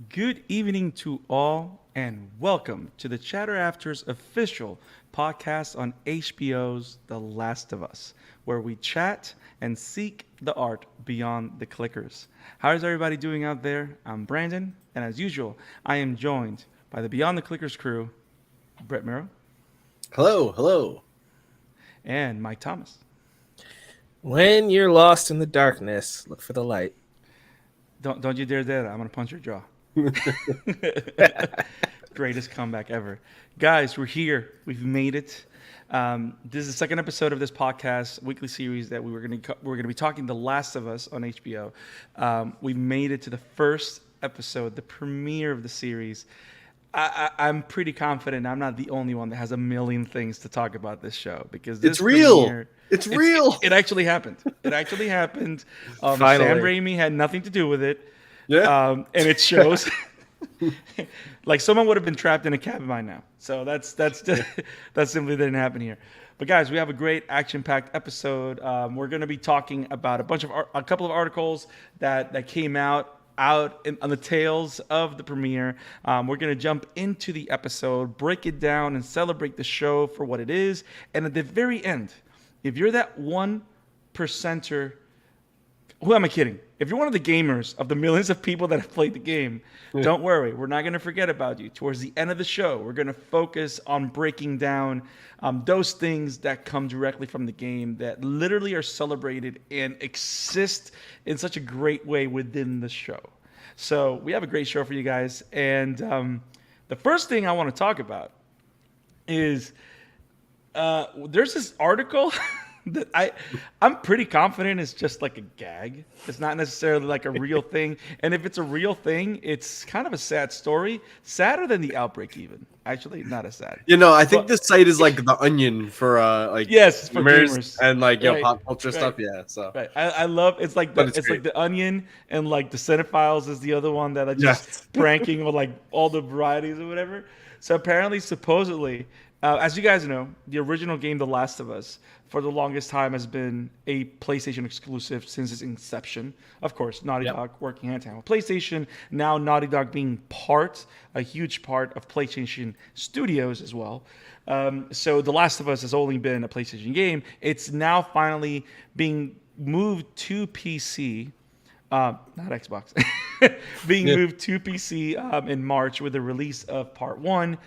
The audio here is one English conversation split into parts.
Good evening to all, and welcome to the Chatter Afters official podcast on HBO's The Last of Us, where we chat and seek the art beyond the clickers. How is everybody doing out there? I'm Brandon, and as usual, I am joined by the Beyond the Clickers crew, Brett Miro Hello, hello. and Mike Thomas. When you're lost in the darkness, look for the light. Don't you dare do that. I'm gonna punch your jaw. Greatest comeback ever. Guys, we're here. We've made it. This is the second episode of this podcast, weekly series that we're gonna be talking The Last of Us on HBO. We've made it to the first episode, the premiere of the series. I'm pretty confident I'm not the only one that has a million things to talk about this show because this It's real. premiere- It's real. It actually happened. It actually happened. Sam Finally. Raimi had nothing to do with it. Yeah. And it shows like someone would have been trapped in a cabin by now. So that's just, that simply didn't happen here. But guys, we have a great action-packed episode. We're going to be talking about a couple of articles that came out on the tails of the premiere. We're going to jump into the episode, break it down, and celebrate the show for what it is. And at the very end, if you're that 1%er, who am I kidding? If you're one of the gamers of the millions of people that have played the game, don't worry. We're not going to forget about you. Towards the end of the show, we're going to focus on breaking down those things that come directly from the game that literally are celebrated and exist in such a great way within the show. So we have a great show for you guys. And the first thing I want to talk about is there's this article that I'm pretty confident is just like a gag. It's not necessarily like a real thing. And if it's a real thing, it's kind of a sad story. Sadder than the outbreak even. Actually, not as sad. I think this site is like the Onion for Yes, for gamers gamers. and Right, pop culture right. stuff. Yeah, so Right. I love it's like But it's like the Onion and like the Cinephiles is the other one that are just Yes. pranking with like all the varieties or whatever. So apparently, supposedly, as you guys know, the original game, The Last of Us, for the longest time has been a PlayStation exclusive since its inception. Of course, Naughty Yep. Dog working hand in hand with PlayStation. Now Naughty Dog being a huge part of PlayStation Studios as well. So The Last of Us has only been a PlayStation game. It's now finally being moved to PC. Not Xbox, being moved to PC in March with the release of Part 1,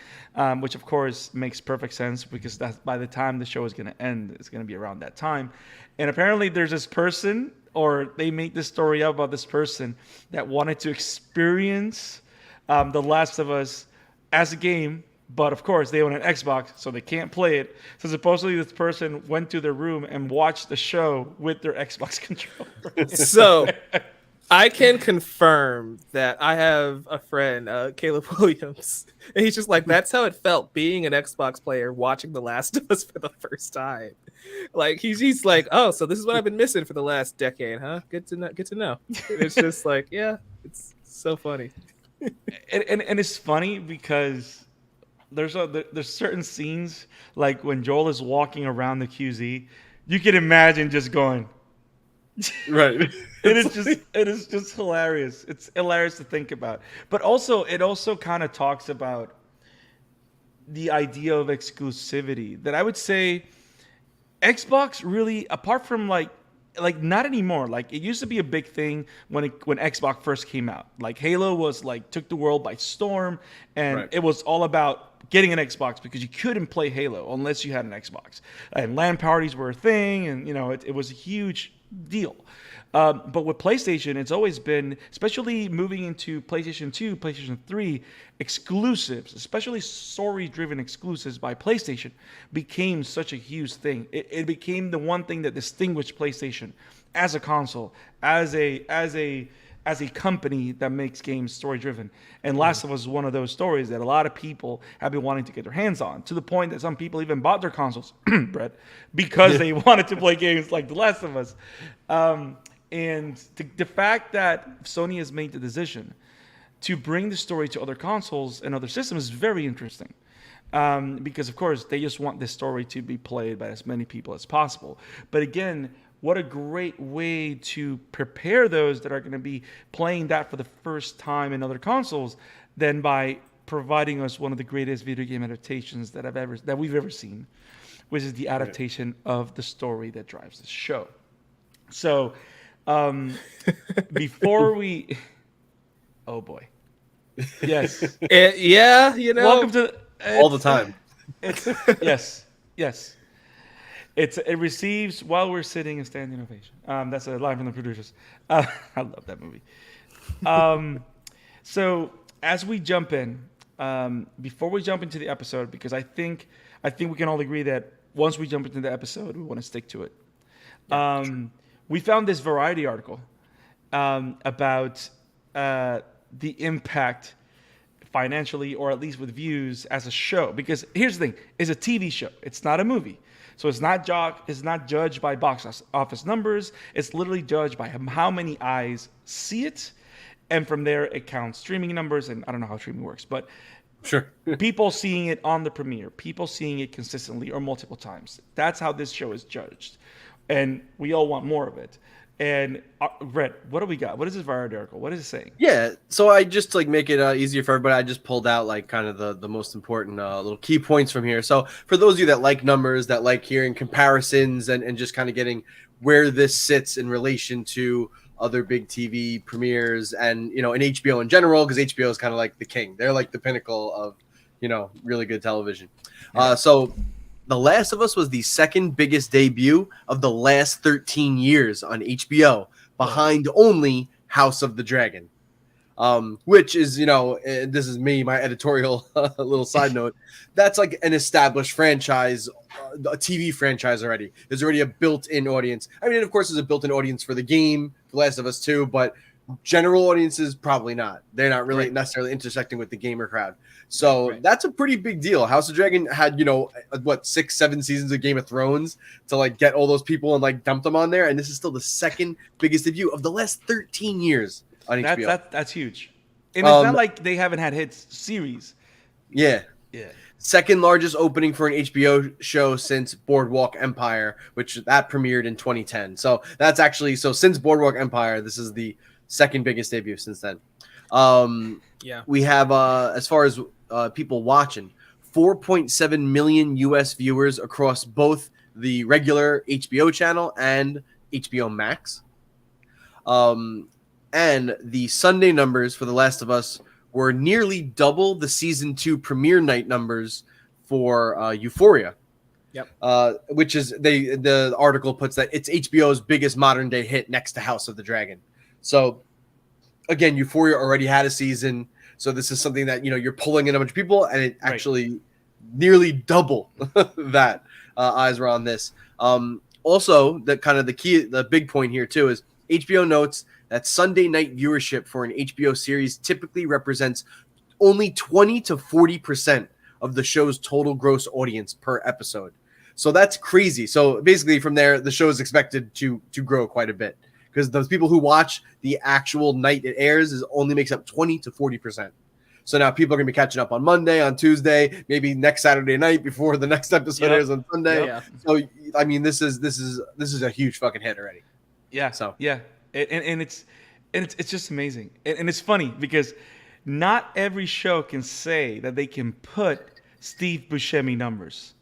which of course makes perfect sense because that's by the time the show is going to end, it's going to be around that time. And apparently there's this person, or they made this story up about this person that wanted to experience The Last of Us as a game. But of course, they own an Xbox, so they can't play it. So supposedly, this person went to their room and watched the show with their Xbox controller. So, I can confirm that I have a friend, Caleb Williams, and he's just like, that's how it felt being an Xbox player watching The Last of Us for the first time. Like he's like, oh, so this is what I've been missing for the last decade, huh? Good to know. Good to know. And it's just like, yeah, it's so funny. And it's funny because there's certain scenes like when Joel is walking around the QZ, you can imagine just going. right. It is just hilarious. It's hilarious to think about. But also, it also kind of talks about the idea of exclusivity that I would say Xbox really, apart from like not anymore. Like it used to be a big thing when Xbox first came out. Like Halo was like took the world by storm, and Right. it was all about getting an Xbox because you couldn't play Halo unless you had an Xbox. And LAN parties were a thing, and it was a huge deal. But with PlayStation, it's always been, especially moving into PlayStation 2, PlayStation 3, exclusives, especially story-driven exclusives by PlayStation, became such a huge thing. It became the one thing that distinguished PlayStation as a console, as a company that makes games story-driven. And Last of Us is one of those stories that a lot of people have been wanting to get their hands on, to the point that some people even bought their consoles, Brett, because they wanted to play games like The Last of Us. And the fact that Sony has made the decision to bring the story to other consoles and other systems is very interesting. Because, of course, they just want this story to be played by as many people as possible. But again, what a great way to prepare those that are going to be playing that for the first time in other consoles than by providing us one of the greatest video game adaptations that we've ever seen, which is the adaptation of the story that drives the show. So, before we, oh boy, yes, Yeah, you know. welcome to All the time. It's yes. It receives while we're sitting a standing ovation. That's a line from the producers. I love that movie. So as we jump in, before we jump into the episode, because I think we can all agree that once we jump into the episode, we want to stick to it. We found this Variety article about the impact financially, or at least with views, as a show. Because here's the thing: it's a TV show. It's not a movie. So it's not judged by box office numbers. It's literally judged by how many eyes see it, and from there it counts streaming numbers. And I don't know how streaming works, but Sure. people seeing it on the premiere, people seeing it consistently or multiple times. That's how this show is judged, and we all want more of it. And Brett, what do we got? What is this Variety article? What is it saying? Yeah, so I just like make it easier for everybody. I just pulled out like kind of the most important little key points from here. So for those of you that like numbers, that like hearing comparisons and just kind of getting where this sits in relation to other big TV premieres and, you know, and HBO in general, because HBO is kind of like the king. They're like the pinnacle of, you know, really good television. So The Last of Us was the second biggest debut of the last 13 years on HBO, behind only House of the Dragon, which is, you know, this is me, my editorial little side note. That's like an established franchise, a TV franchise already. There's already a built-in audience. I mean, of course, there's a built-in audience for the game, The Last of Us 2, but general audiences, probably not. They're not really necessarily intersecting with the gamer crowd. So that's a pretty big deal. House of Dragon had, you know, 6-7 seasons of Game of Thrones to like get all those people and like dump them on there. And this is still the second biggest debut of the last 13 years on HBO. That's huge. And it's not like they haven't had hits series. Yeah. Second largest opening for an HBO show since Boardwalk Empire, which that premiered in 2010. So that's actually, since Boardwalk Empire, this is the second biggest debut since then. We have, as far as people watching, 4.7 million US viewers across both the regular HBO channel and HBO Max. And the Sunday numbers for The Last of Us were nearly double the season 2 premiere night numbers for Euphoria. Which is, the article puts that it's HBO's biggest modern day hit next to House of the Dragon. So again, Euphoria already had a season. So this is something that, you know, you're pulling in a bunch of people, and it actually nearly double that eyes were on this. Also, the big point here too is HBO notes that Sunday night viewership for an HBO series typically represents only 20 to 40% of the show's total gross audience per episode. So that's crazy. So basically from there, the show is expected to grow quite a bit, because those people who watch the actual night it airs only makes up 20 to 40%. So now people are going to be catching up on Monday, on Tuesday, maybe next Saturday night before the next episode airs on Sunday. So I mean, this is a huge fucking hit already. And it's just amazing. And it's funny because not every show can say that they can put Steve Buscemi numbers.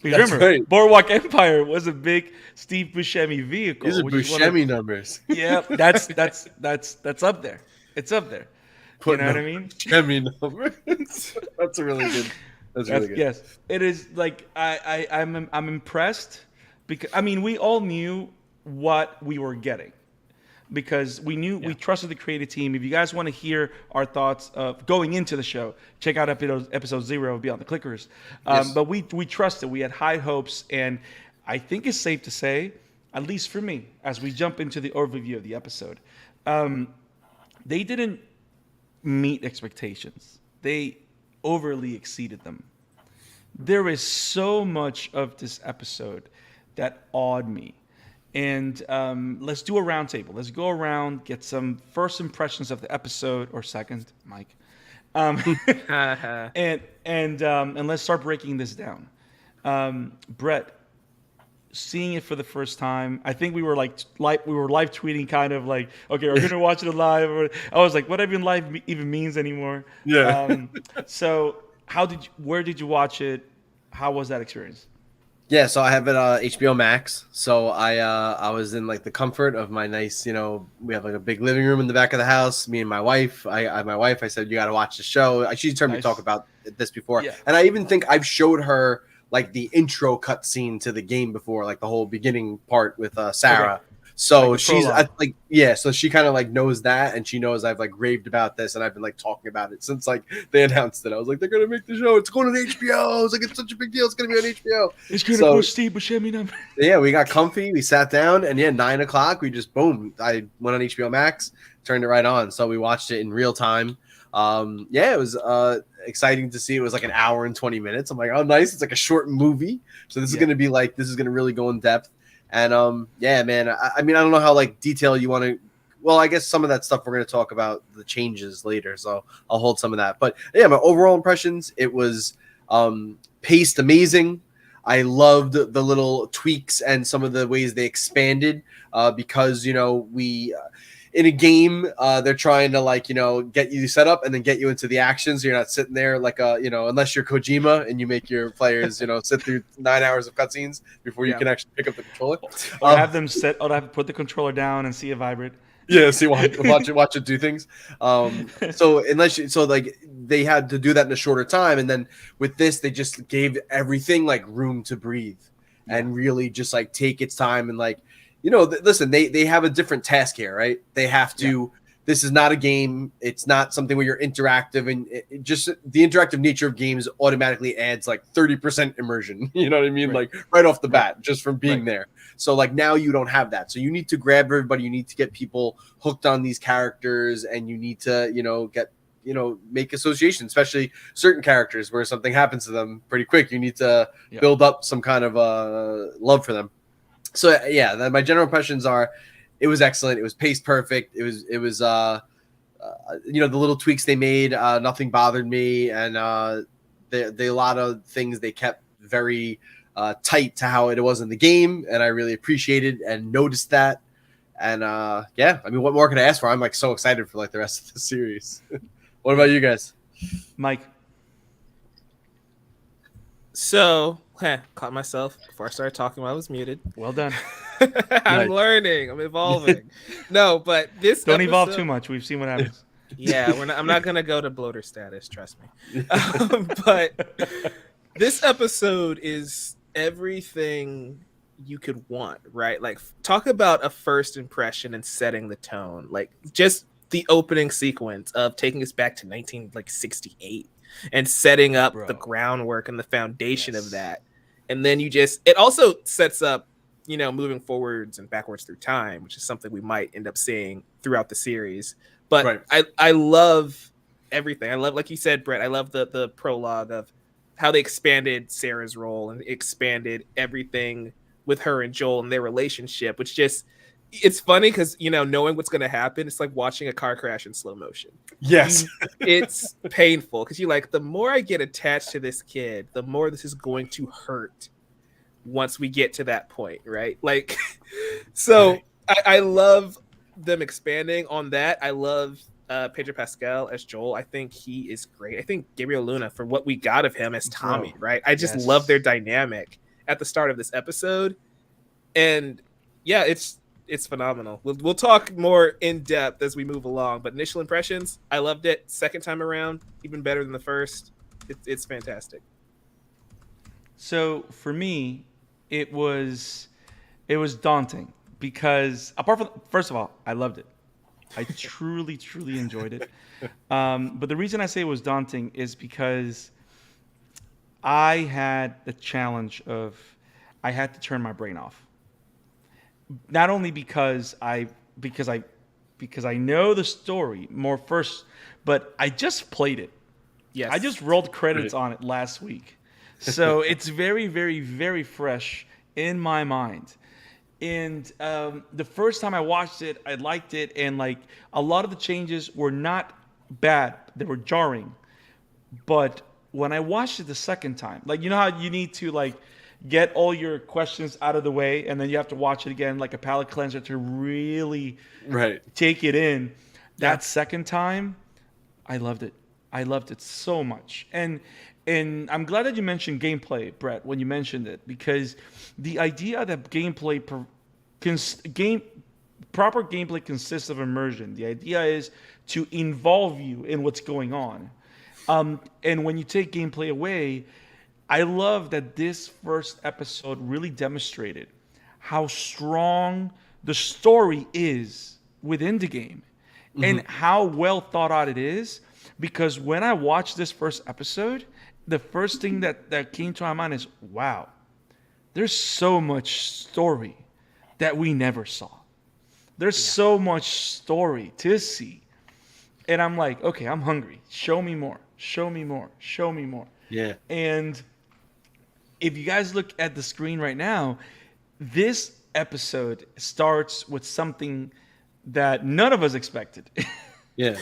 Because remember, Boardwalk Empire was a big Steve Buscemi vehicle. These are Buscemi numbers. Yeah, that's up there. It's up there. You know what I mean? Buscemi numbers. That's really good. That's really good. Yes, it is. Like I'm impressed, because I mean, we all knew what we were getting, because we trusted the creative team. If you guys want to hear our thoughts of going into the show, check out episode 0 of Beyond the Clickers. But we trusted. We had high hopes, and I think it's safe to say, at least for me, as we jump into the overview of the episode, they didn't meet expectations. They overly exceeded them. There is so much of this episode that awed me. And let's do a roundtable. Let's go around, get some first impressions of the episode, or second, Mike. And let's start breaking this down. Brett, seeing it for the first time. I think we were we were live tweeting, kind of like, okay, we're gonna watch it live. I was like, what even live even means anymore? Yeah. So where did you watch it? How was that experience? Yeah, so I have it HBO Max. So I was in like the comfort of my nice, we have like a big living room in the back of the house. Me and my wife. I said, you got to watch the show. She's heard me Nice. talk about this before, Yeah. and I even think I've showed her like the intro cutscene to the game before, like the whole beginning part with Sarah. Okay. So Like the she's prologue. so she kind of like knows that, and she knows I've like raved about this, and I've been like talking about it since like they announced it. I was like, they're gonna make the show. It's going to HBO. I was like, it's such a big deal. It's gonna be on HBO. It's gonna So- push Steve Buscemi number. Yeah, we got comfy. We sat down, and 9:00. We just boom. I went on HBO Max, turned it right on. So we watched it in real time. It was exciting to see. It was like an hour and 20 minutes. I'm like, oh, nice. It's like a short movie. So this is Yeah. gonna be like this is gonna really go in depth. And man. I mean, I don't know how like detailed you want to. Well, I guess some of that stuff we're gonna talk about the changes later. So I'll hold some of that. But yeah, my overall impressions. It was paced amazing. I loved the little tweaks and some of the ways they expanded because we in a game they're trying to get you set up and then get you into the action, so you're not sitting there like unless you're Kojima and you make your players sit through 9 hours of cutscenes before you Yeah. can actually pick up the controller. Or have them set. Or have put the controller down and see it vibrate. Yeah, see, watch it do things. So they had to do that in a shorter time, and then with this, they just gave everything like room to breathe and really just like take its time and listen. They have a different task here, right? They have to. This is not a game. It's not something where you're interactive, and just the interactive nature of games automatically adds like 30% immersion. You know what I mean? Right. Like right off the bat, just from being Right. there. So like now you don't have that. So you need to grab everybody. You need to get people hooked on these characters, and you need to make associations, especially certain characters where something happens to them pretty quick. You need to build up some kind of love for them. So yeah, my general impressions are, it was excellent. It was paced perfect. It was the little tweaks they made, nothing bothered me, and the a lot of things they kept very tight to how it was in the game, and I really appreciated and noticed that. And I mean, what more could I ask for? I'm like so excited for like the rest of the series. What about you guys? Mike. So, caught myself before I started talking while I was muted. Well done. I'm learning. I'm evolving. No, but this Don't evolve episode- too much. We've seen what happens. Yeah, I'm not gonna go to bloater status. Trust me. But this episode is everything you could want, right? Like, talk about a first impression and setting the tone. Like, just the opening sequence of taking us back to 1968 and setting up Bro. the groundwork and the foundation Yes. of that. And then it also sets up, moving forwards and backwards through time, which is something we might end up seeing throughout the series. But Right. I love everything. I love, like you said, Brett, I love the prologue of how they expanded Sarah's role and expanded everything with her and Joel and their relationship, which just, it's funny because, knowing what's going to happen, it's like watching a car crash in slow motion. Yes. It's painful because you're like, the more I get attached to this kid, the more this is going to hurt once we get to that point, right? Like, so I love them expanding on that. I love Pedro Pascal as Joel. I think he is great. I think Gabriel Luna, for what we got of him as Tommy, right? I just Yes. love their dynamic at the start of this episode. And yeah, it's phenomenal. We'll talk more in depth as we move along, but initial impressions, I loved it. Second time around, even better than the first. It's fantastic. So for me, it was daunting because first of all, I loved it. I truly enjoyed it. But the reason I say it was daunting is because I had the challenge of I had to turn my brain off. Not only because I know the story more first, but I just played it. Yes. I just rolled credits on it last week. So it's very, very, very fresh in my mind. And the first time I watched it, I liked it. And like a lot of the changes were not bad. They were jarring. But when I watched it the second time, like, you know how you need to like get all your questions out of the way, and then you have to watch it again like a palate cleanser to really Right. take it in. That Yeah. second time, I loved it. I loved it so much. And I'm glad that you mentioned gameplay, Brett, when you mentioned it, because the idea that proper gameplay consists of immersion. The idea is to involve you in what's going on. And when you take gameplay away, I love that this first episode really demonstrated how strong the story is within the game and how well thought out it is. Because when I watched this first episode, the first thing that came to my mind is, wow, there's so much story that we never saw. There's so much story to see. And I'm like, okay, I'm hungry. Show me more. Show me more. Show me more. Yeah. And if you guys look at the screen right now, this episode starts with something that none of us expected. Yeah.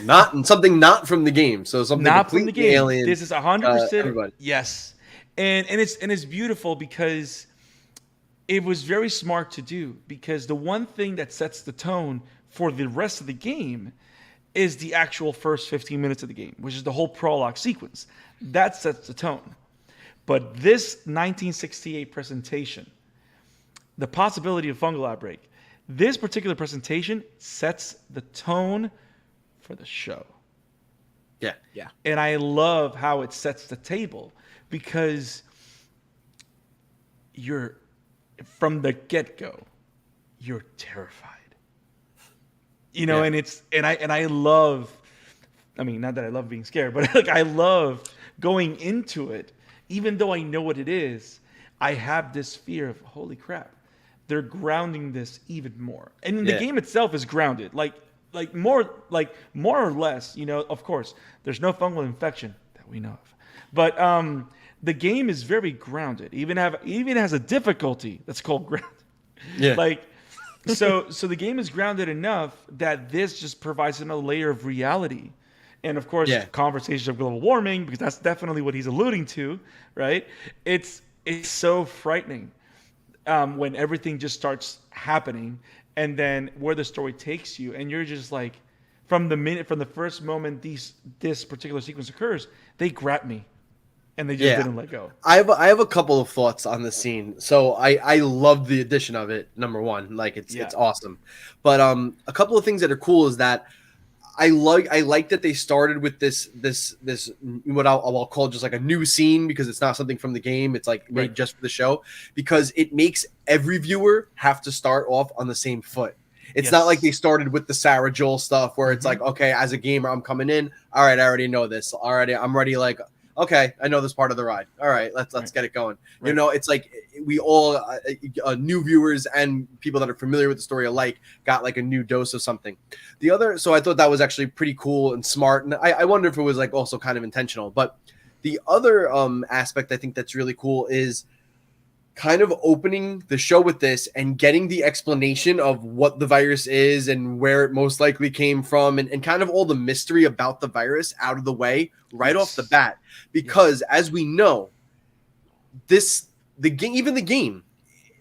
Something not from the game. So something Not from the completely game. alien. This is 100% everybody. yes. And it's beautiful because it was very smart to do, because the one thing that sets the tone for the rest of the game is the actual first 15 minutes of the game, which is the whole prologue sequence. That sets the tone. But this 1968 presentation, the possibility of fungal outbreak, this particular presentation sets the tone for the show. Yeah. Yeah. And I love how it sets the table, because you're, from the get-go, you're terrified. You know, Yeah. and I love, I mean, not that I love being scared, but like I love going into it, even though I know what it is, I have this fear of, holy crap, they're grounding this even more. And the Yeah. game itself is grounded, like more or less, you know, of course, there's no fungal infection that we know of. But the game is very grounded. Even has a difficulty that's called grounded. Yeah. Like, so the game is grounded enough that this just provides another layer of reality. And of course, Yeah. conversations of global warming, because that's definitely what he's alluding to, right? It's so frightening when everything just starts happening, and then where the story takes you, and you're just like, from the first moment this particular sequence occurs, they grab me, and they just Yeah. didn't let go. I have a couple of thoughts on the scene. So I love the addition of it. Number one, like it's awesome. But a couple of things that are cool is that I like that they started with this what I'll call just like a new scene, because it's not something from the game. It's like made Right. just for the show, because it makes every viewer have to start off on the same foot. It's not like they started with the Sarah Joel stuff where it's like, okay, as a gamer, I'm coming in. All right, I already know this. Already, I'm ready. Like, okay, I know this part of the ride. All right, let's get it going. You Right. know, it's like we all new viewers and people that are familiar with the story alike got like a new dose of something. The other, so I thought that was actually pretty cool and smart, and I wonder if it was like also kind of intentional. But the other aspect I think that's really cool is kind of opening the show with this and getting the explanation of what the virus is and where it most likely came from, and kind of all the mystery about the virus out of the way right off the bat. Because as we know, the game,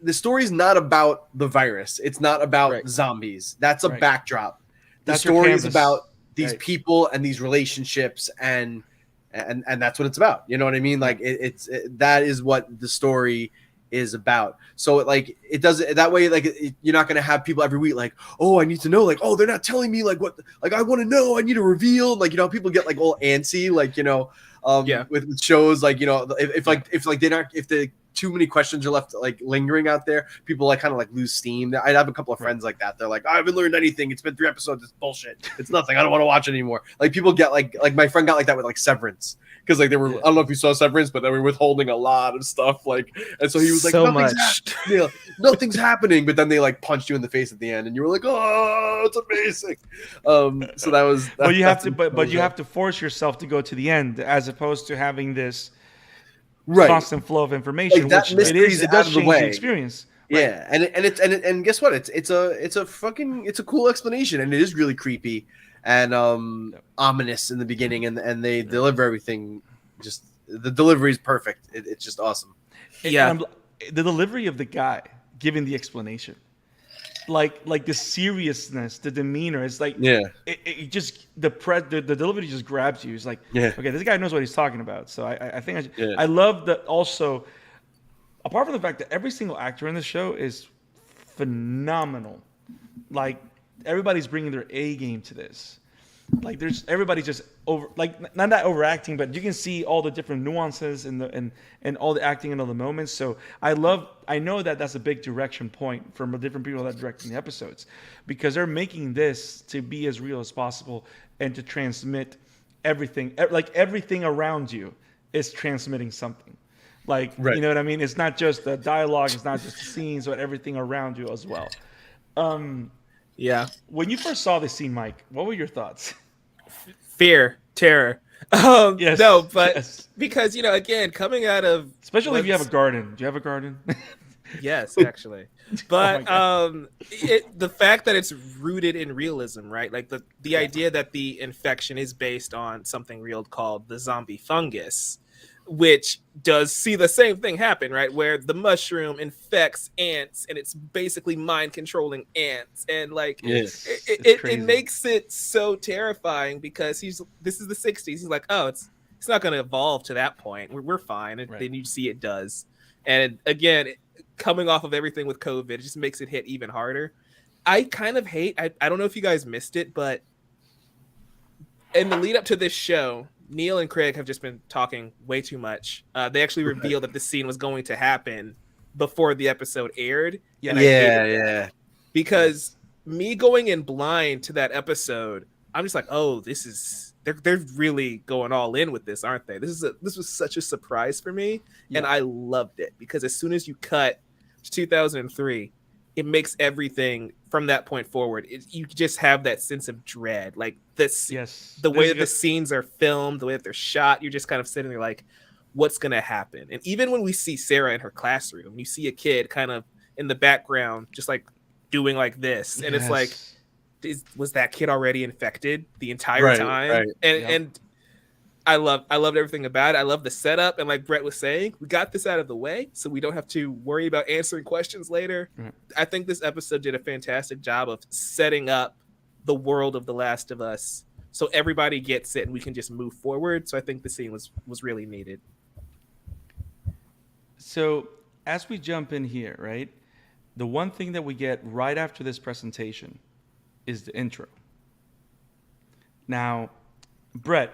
the story is not about the virus. It's not about Right. zombies. That's a Right. backdrop. The That's your story is canvas. about these Right. people and these relationships, and that's what it's about. You know what I mean? Like that is what the story is about. So it does it that way. Like you're not gonna have people every week like, oh, I need to know. Like, oh, they're not telling me like what. Like I want to know. I need a reveal. Like, you know, people get like all antsy. Like, you know, with shows like, you know, if they're not, if the too many questions are left like lingering out there, people like kind of like lose steam. I have a couple of friends like that. They're like, I haven't learned anything. It's been 3 episodes. It's bullshit. It's nothing. I don't want to watch it anymore. Like people get like my friend got like that with like Severance, because like they were, I don't know if you saw Severance, but they were withholding a lot of stuff. Like, and so he was like, So nothing's much. happening. Nothing's happening. But then they like punched you in the face at the end, and you were like, oh, it's amazing. So that was. But you have to, but you have to force yourself to go to the end, as opposed to having this constant flow of information, Like, that which it mystery's out does of the change way. the experience. Right. Yeah, and guess what? It's a cool explanation, and it is really creepy and ominous in the beginning, and they deliver everything. Just the delivery is perfect. It's just awesome. Yeah. And the delivery of the guy giving the explanation, like the seriousness, the demeanor. It's like Yeah. it just the delivery just grabs you. It's like, Yeah. okay, this guy knows what he's talking about. So I think Yeah. I love that. Also, apart from the fact that every single actor in the show is phenomenal, like everybody's bringing their A game to this. Like everybody's just over, like not that overacting, but you can see all the different nuances and all the acting in all the moments. So I know that that's a big direction point from the different people that are directing the episodes, because they're making this to be as real as possible and to transmit everything, like everything around you is transmitting something. Like, Right. you know what I mean? It's not just the dialogue, it's not just the scenes, but everything around you as well. Yeah. When you first saw this scene, Mike, what were your thoughts? Fear, terror. Yes, No, but yes. because, again, coming out of Especially if you have a garden. Do you have a garden? yes, actually. But God. the fact that it's rooted in realism, right? Like the idea that the infection is based on something real called the zombie fungus, which does see the same thing happen, right? Where the mushroom infects ants and it's basically mind controlling ants. And like Yes. it makes it so terrifying because this is the 60s. He's like, oh, it's not going to evolve to that point. We're fine. And Right. then you see it does. And again, coming off of everything with COVID, it just makes it hit even harder. I kind of hate, I don't know if you guys missed it, but in the lead up to this show, Neil and Craig have just been talking way too much. They actually revealed that this scene was going to happen before the episode aired. Yeah. And I hated Yeah. that. Yeah. Because me going in blind to that episode, I'm just like, oh, they're really going all in with this, aren't they? This was such a surprise for me, and I loved it because as soon as you cut to 2003, it makes everything from that point forward. You just have that sense of dread, like this. Yes. The way that the scenes are filmed, the way that they're shot, you're just kind of sitting there like, what's gonna happen? And even when we see Sarah in her classroom, you see a kid kind of in the background, just like doing like this, and it's like, was that kid already infected the entire time? Right. And I loved everything about it. I love the setup, and like Brett was saying, we got this out of the way, so we don't have to worry about answering questions later. Right. I think this episode did a fantastic job of setting up the world of The Last of Us, so everybody gets it, and we can just move forward. So I think the scene was really needed. So as we jump in here, right, the one thing that we get right after this presentation is the intro. Now, Brett,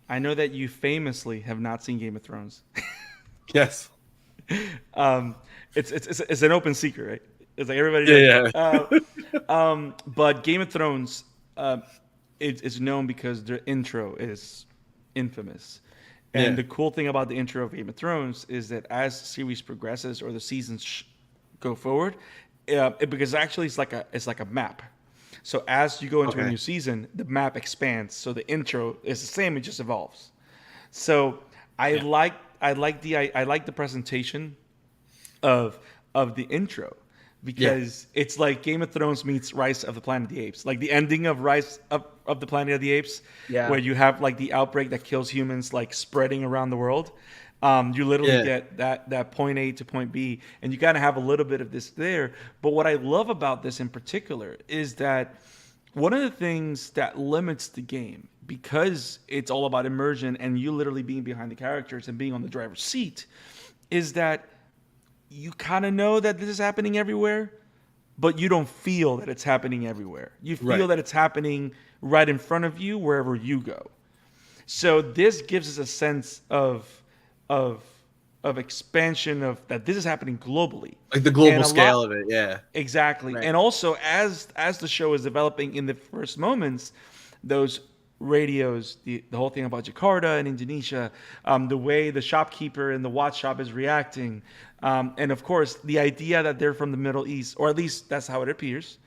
I know that you famously have not seen Game of Thrones. Yes. It's an open secret, right? It's like everybody knows. Yeah. But Game of Thrones is known because their intro is infamous. And the cool thing about the intro of Game of Thrones is that as the series progresses or the seasons go forward, because actually it's like a map. So as you go into a new season, the map expands. So the intro is the same; it just evolves. So I like the presentation of the intro because it's like Game of Thrones meets Rise of the Planet of the Apes, like the ending of Rise of the Planet of the Apes, where you have like the outbreak that kills humans like spreading around the world. You literally get that point A to point B, and you kind of have a little bit of this there. But what I love about this in particular is that one of the things that limits the game, because it's all about immersion and you literally being behind the characters and being on the driver's seat, is that you kind of know that this is happening everywhere, but you don't feel that it's happening everywhere. You feel that it's happening right in front of you wherever you go. So this gives us a sense of expansion of that this is happening globally, Like the global scale of it. Yeah. Exactly. And also as the show is developing in the first moments, those radios, the whole thing about Jakarta and Indonesia, the way the shopkeeper in the watch shop is reacting, and of course the idea that they're from the Middle East, or at least that's how it appears,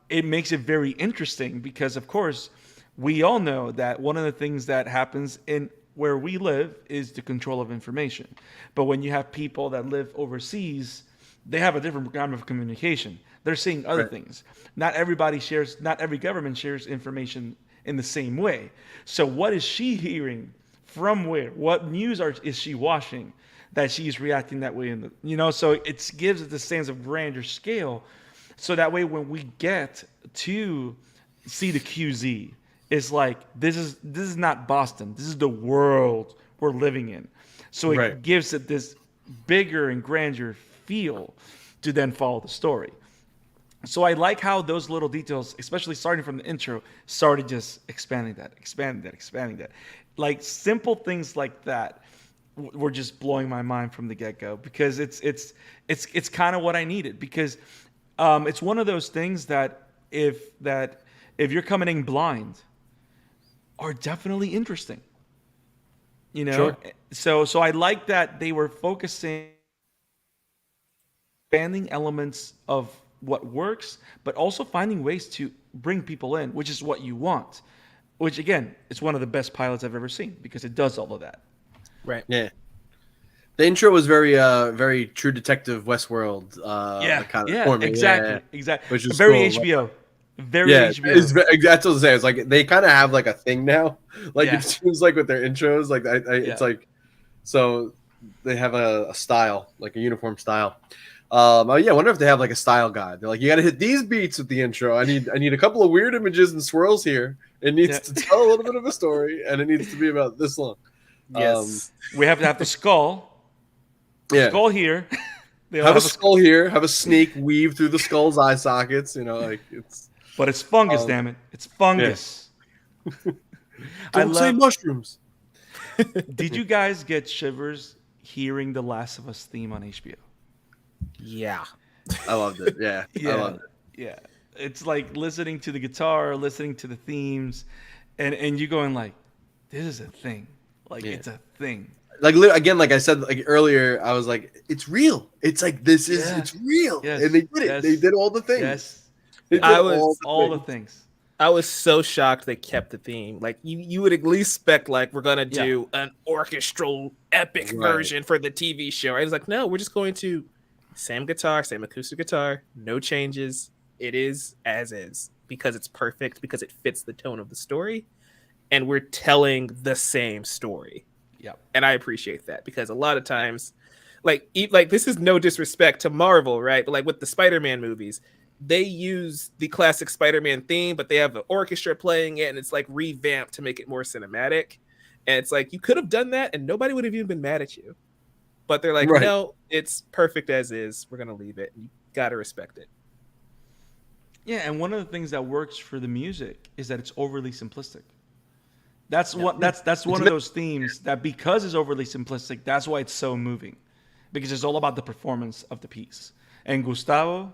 it makes it very interesting because of course we all know that one of the things that happens in where we live is the control of information. But when you have people that live overseas, they have a different kind of communication. They're seeing other things. Not every government shares information in the same way. So what is she hearing from where? What news is she watching that she's reacting that way so it gives it the sense of grander scale, so that way when we get to see the QZ, it's like this is not Boston, this is the world we're living in, so it Right. gives it this bigger and grander feel to then follow the story. So I like how those little details, especially starting from the intro, started just expanding that. Like simple things like that were just blowing my mind from the get-go, because it's kind of what I needed, because it's one of those things that if you're coming in blind are definitely interesting. Sure. So I like that they were focusing expanding elements of what works, but also finding ways to bring people in, which is what you want. Which again, it's one of the best pilots I've ever seen, because it does all of that. Right. Yeah. The intro was very True Detective Westworld kind of forming. Exactly. Which is Very cool. HBO. Very Yeah, HBO. that's what I'm saying. It's like they kind of have like a thing now. Like Yeah. it seems like with their intros, like it's like so they have a style, like a uniform style. Oh yeah, I wonder if they have like a style guide. They're like, you got to hit these beats with the intro. I need a couple of weird images and swirls here. It needs to tell a little bit of a story, and it needs to be about this long. Yes. We have to have the skull. Yeah. Skull here. They all Have a skull here. Have a snake weave through the skull's eye sockets. Like it's. But it's fungus, damn it! It's fungus. Don't say mushrooms. Did you guys get shivers hearing the Last of Us theme on HBO? Yeah. I loved it. Yeah, I loved it. Yeah. It's like listening to the guitar, listening to the themes, and you going like, this is a thing. Like it's a thing. Like again, like I said like earlier, I was like, it's real. It's like it's real. Yes. And they did it. Yes. They did all the things. Yes. They did all the things. I was so shocked they kept the theme. Like you would at least expect like we're gonna do an orchestral epic version for the TV show. I was like, no, we're just going to same guitar, same acoustic guitar, no changes. It is as is, because it's perfect, because it fits the tone of the story, and we're telling the same story. Yep. And I appreciate that, because a lot of times, like this is no disrespect to Marvel, right? But like with the Spider-Man movies, they use the classic Spider-Man theme, but they have the orchestra playing it, and it's like revamped to make it more cinematic. And it's like, you could have done that and nobody would have even been mad at you. But they're like, no, it's perfect as is. We're going to leave it. You got to respect it. Yeah, and one of the things that works for the music is that it's overly simplistic. That's one of those themes that, because it's overly simplistic, that's why it's so moving. Because it's all about the performance of the piece. And Gustavo,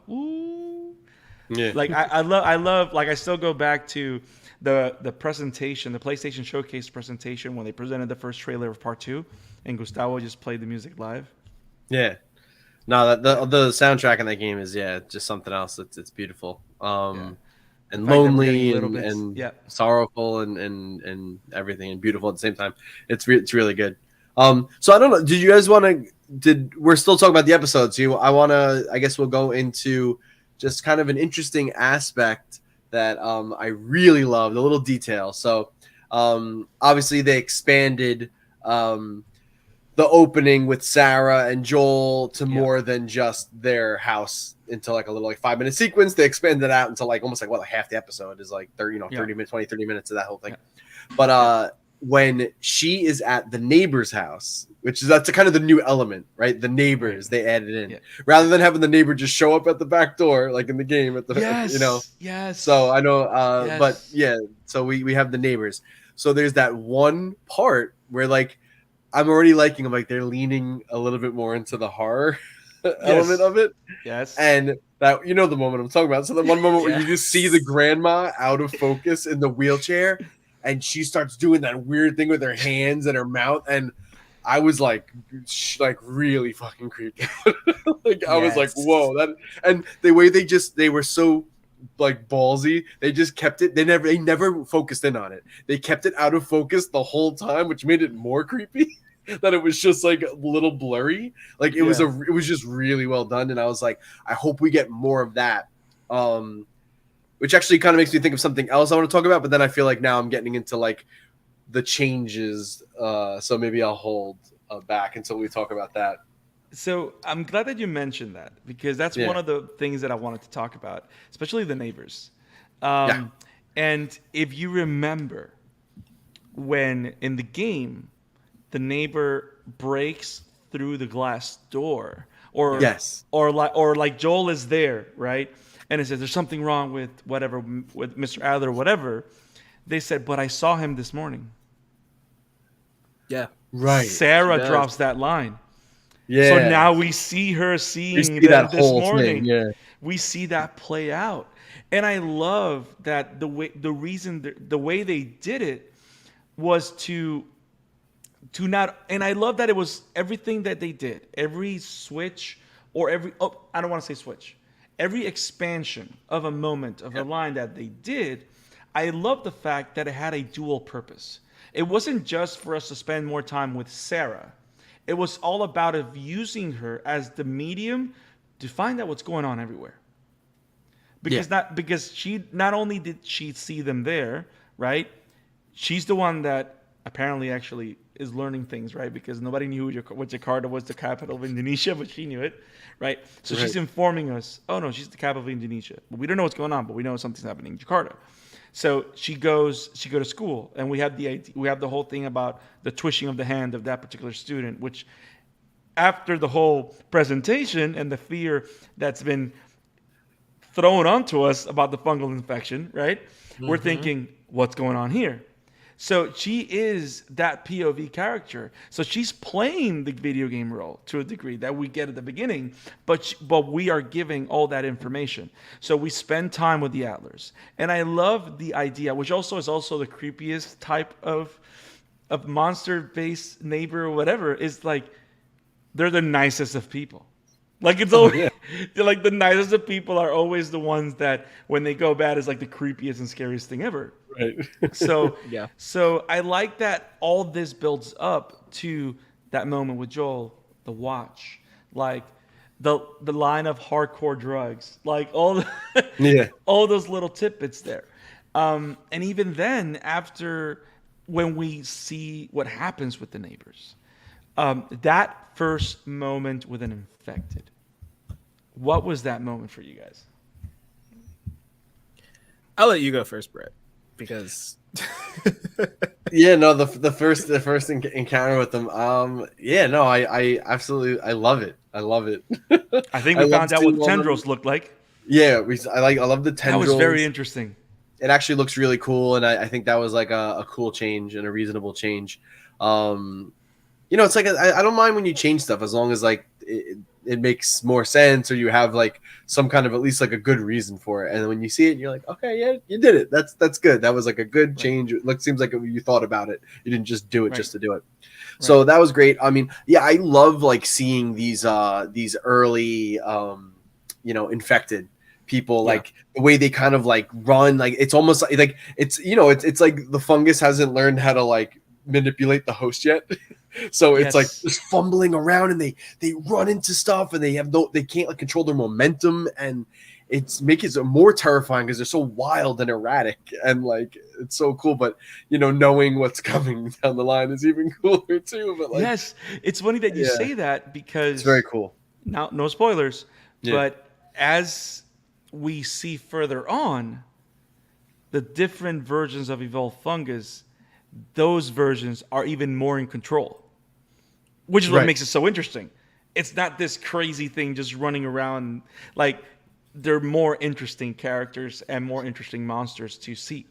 like I love like I still go back to the presentation, the PlayStation Showcase presentation, when they presented the first trailer of Part 2, and Gustavo just played the music live. Yeah. No, the soundtrack in that game is just something else. It's beautiful. And lonely and sorrowful and everything, and beautiful at the same time. It's really good. So I don't know. Did you guys want to? We're still talking about the episodes? I guess we'll go into just kind of an interesting aspect that I really loved, a little detail. So obviously they expanded the opening with Sarah and Joel to more than just their house into like a little 5-minute sequence. They expanded out into like almost like half the episode is like 30 minutes, 30 minutes of that whole thing. Yeah. But when she is at the neighbor's house, that's kind of the new element, right? The neighbors, they added in rather than having the neighbor just show up at the back door, like in the game at the, Yes. So I know, but yeah, so we have the neighbors. So there's that one part where like, I'm already liking them, like they're leaning a little bit more into the horror element of it. Yes. And that, the moment I'm talking about. So the one moment where you just see the grandma out of focus in the wheelchair, and she starts doing that weird thing with her hands and her mouth, and I was like really fucking creeped out. I was like, whoa, that, and the way they were so like ballsy, they just kept it. They never focused in on it. They kept it out of focus the whole time, which made it more creepy. That it was just like a little blurry. Like it was just really well done, and I was like, I hope we get more of that. Which actually kind of makes me think of something else I want to talk about, but then I feel like now I'm getting into like the changes. So maybe I'll hold back until we talk about that. So I'm glad that you mentioned that because that's Yeah. one of the things that I wanted to talk about, especially the neighbors. Yeah. And if you remember, when in the game, the neighbor breaks through the glass door, or Yes. or like Joel is there, right? And it says there's something wrong with whatever with Mr. Adler or whatever. They said, but I saw him this morning. Yeah. Right. Sarah She does. drops that line. Yeah. So now we see her you seeing see them that this whole morning. thing. Yeah. We see that play out, and I love that the way they did it was to not, and I love that it was everything that they did, every switch or I don't want to say switch, every expansion of a moment of a line that they did. I love the fact that it had a dual purpose. It wasn't just for us to spend more time with Sarah. It was all about of using her as the medium to find out what's going on everywhere. Because she not only did she see them there, right? She's the one that apparently actually is learning things, right? Because nobody knew what Jakarta was, the capital of Indonesia, but she knew it, right? So she's Right. informing us. Oh no, she's the capital of Indonesia. But we don't know what's going on, but we know something's happening in Jakarta. So she go to school, and we have the whole thing about the twitching of the hand of that particular student, which after the whole presentation and the fear that's been thrown onto us about the fungal infection, right? We're thinking, what's going on here? So she is that POV character. So she's playing the video game role to a degree that we get at the beginning, but we are giving all that information. So we spend time with the Attlers, and I love the idea, which also is also the creepiest type of monster-based neighbor or whatever. Is like they're the nicest of people. Like it's always yeah. like the nicest of people are always the ones that when they go bad is like the creepiest and scariest thing ever. Right. So Yeah. so I like that all this builds up to that moment with Joel, the watch, like the line of hardcore drugs, like Yeah. all those little tidbits there. And even then, after when we see what happens with the neighbors, that first moment with an infected, what was that moment for you guys? I'll let you go first, Brett, because Yeah, no, the first encounter with them. Yeah, no, I absolutely I love it. I love it. I think I we love found out seeing what all the- tendrils looked like. Yeah, I love the That tendrils. was very interesting. It actually looks really cool, and I think that was like a cool change and a reasonable change. It's like I don't mind when you change stuff as long as like it makes more sense or you have like some kind of at least like a good reason for it. And when you see it, you're like, okay, yeah, you did it. That's good. That was like a good change. It seems like you thought about it. You didn't just do it just to do it. So that was great. I mean, yeah, I love like seeing these early infected people, like the way they kind of like run, like it's almost like it's like the fungus hasn't learned how to like manipulate the host yet. So it's like just fumbling around and they run into stuff and they can't like control their momentum, and makes it more terrifying because they're so wild and erratic, and like it's so cool. But knowing what's coming down the line is even cooler too. But like, Yes, it's funny that you say that because it's very cool. Now, no spoilers, Yeah. but as we see further on, the different versions of evolved fungus, those versions are even more in control, which is what makes it so interesting. It's not this crazy thing just running around. Like, they're more interesting characters and more interesting monsters to see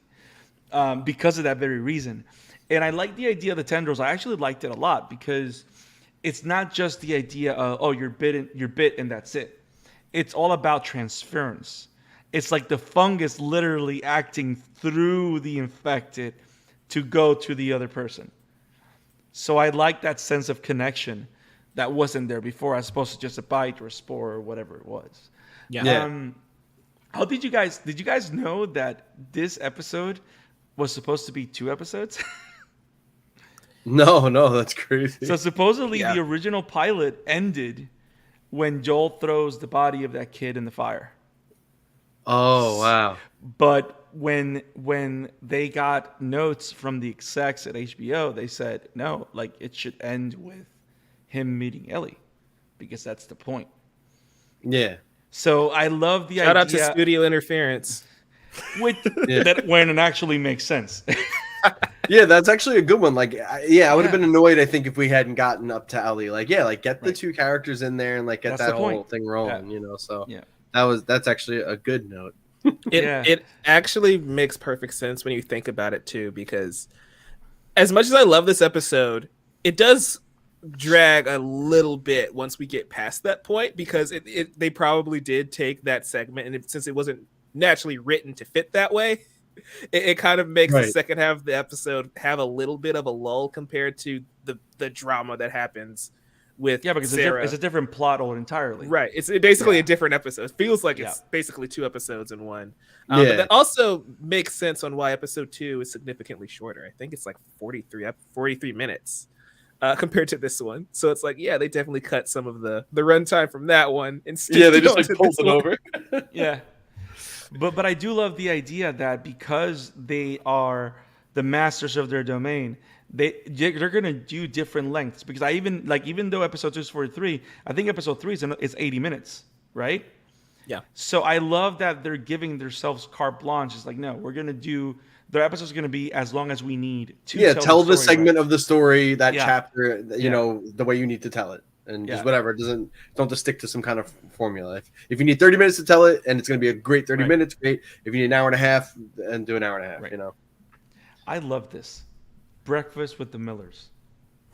because of that very reason. And I like the idea of the tendrils. I actually liked it a lot because it's not just the idea of, oh, you're bit and that's it. It's all about transference. It's like the fungus literally acting through the infected to go to the other person. So I like that sense of connection that wasn't there before, as opposed to just a bite or a spore or whatever it was. yeah. How did you guys know that this episode was supposed to be 2 episodes? No, that's crazy. So supposedly the original pilot ended when Joel throws the body of that kid in the fire. Oh wow. But when they got notes from the execs at HBO, they said no, like it should end with him meeting Ellie, because that's the point. Yeah. So I love the Shout out to idea studio interference. with Yeah. that when it actually makes sense. Yeah, that's actually a good one. Like, I would have Yeah. been annoyed, I think, if we hadn't gotten up to Ellie. Like, yeah, like get the Right. two characters in there and like get That's that the point. whole thing rolling, So Yeah. that's actually a good note. Yeah. It actually makes perfect sense when you think about it too, because as much as I love this episode, it does drag a little bit once we get past that point, because they probably did take that segment, and since it wasn't naturally written to fit that way, it kind of makes the Right. second half of the episode have a little bit of a lull compared to the drama that happens with Yeah, because Sarah. it's a different plot all entirely. Right. It's basically Yeah. a different episode. It feels like it's Yeah. basically 2 episodes in one. Yeah. But that also makes sense on why episode 2 is significantly shorter. I think it's like 43 minutes compared to this one. So it's like, yeah, they definitely cut some of the runtime from that one. And Yeah, they just like onto pulled this it one. over. Yeah. But I do love the idea that because they are the masters of their domain, they're gonna do different lengths. Because even though episode 2 is 43, I think episode 3 is 80 minutes, right? Yeah. So I love that they're giving themselves carte blanche. It's like, no, we're gonna do their episodes are gonna be as long as we need to. Yeah, tell the story segment right. of the story, that Yeah. chapter, Yeah. the way you need to tell it. And Yeah. just whatever. Don't just stick to some kind of formula. If you need 30 minutes to tell it and it's going to be a great 30 Right. minutes, great. If you need an hour and a half, and do an hour and a half, Right. you know. I love this. Breakfast with the Millers.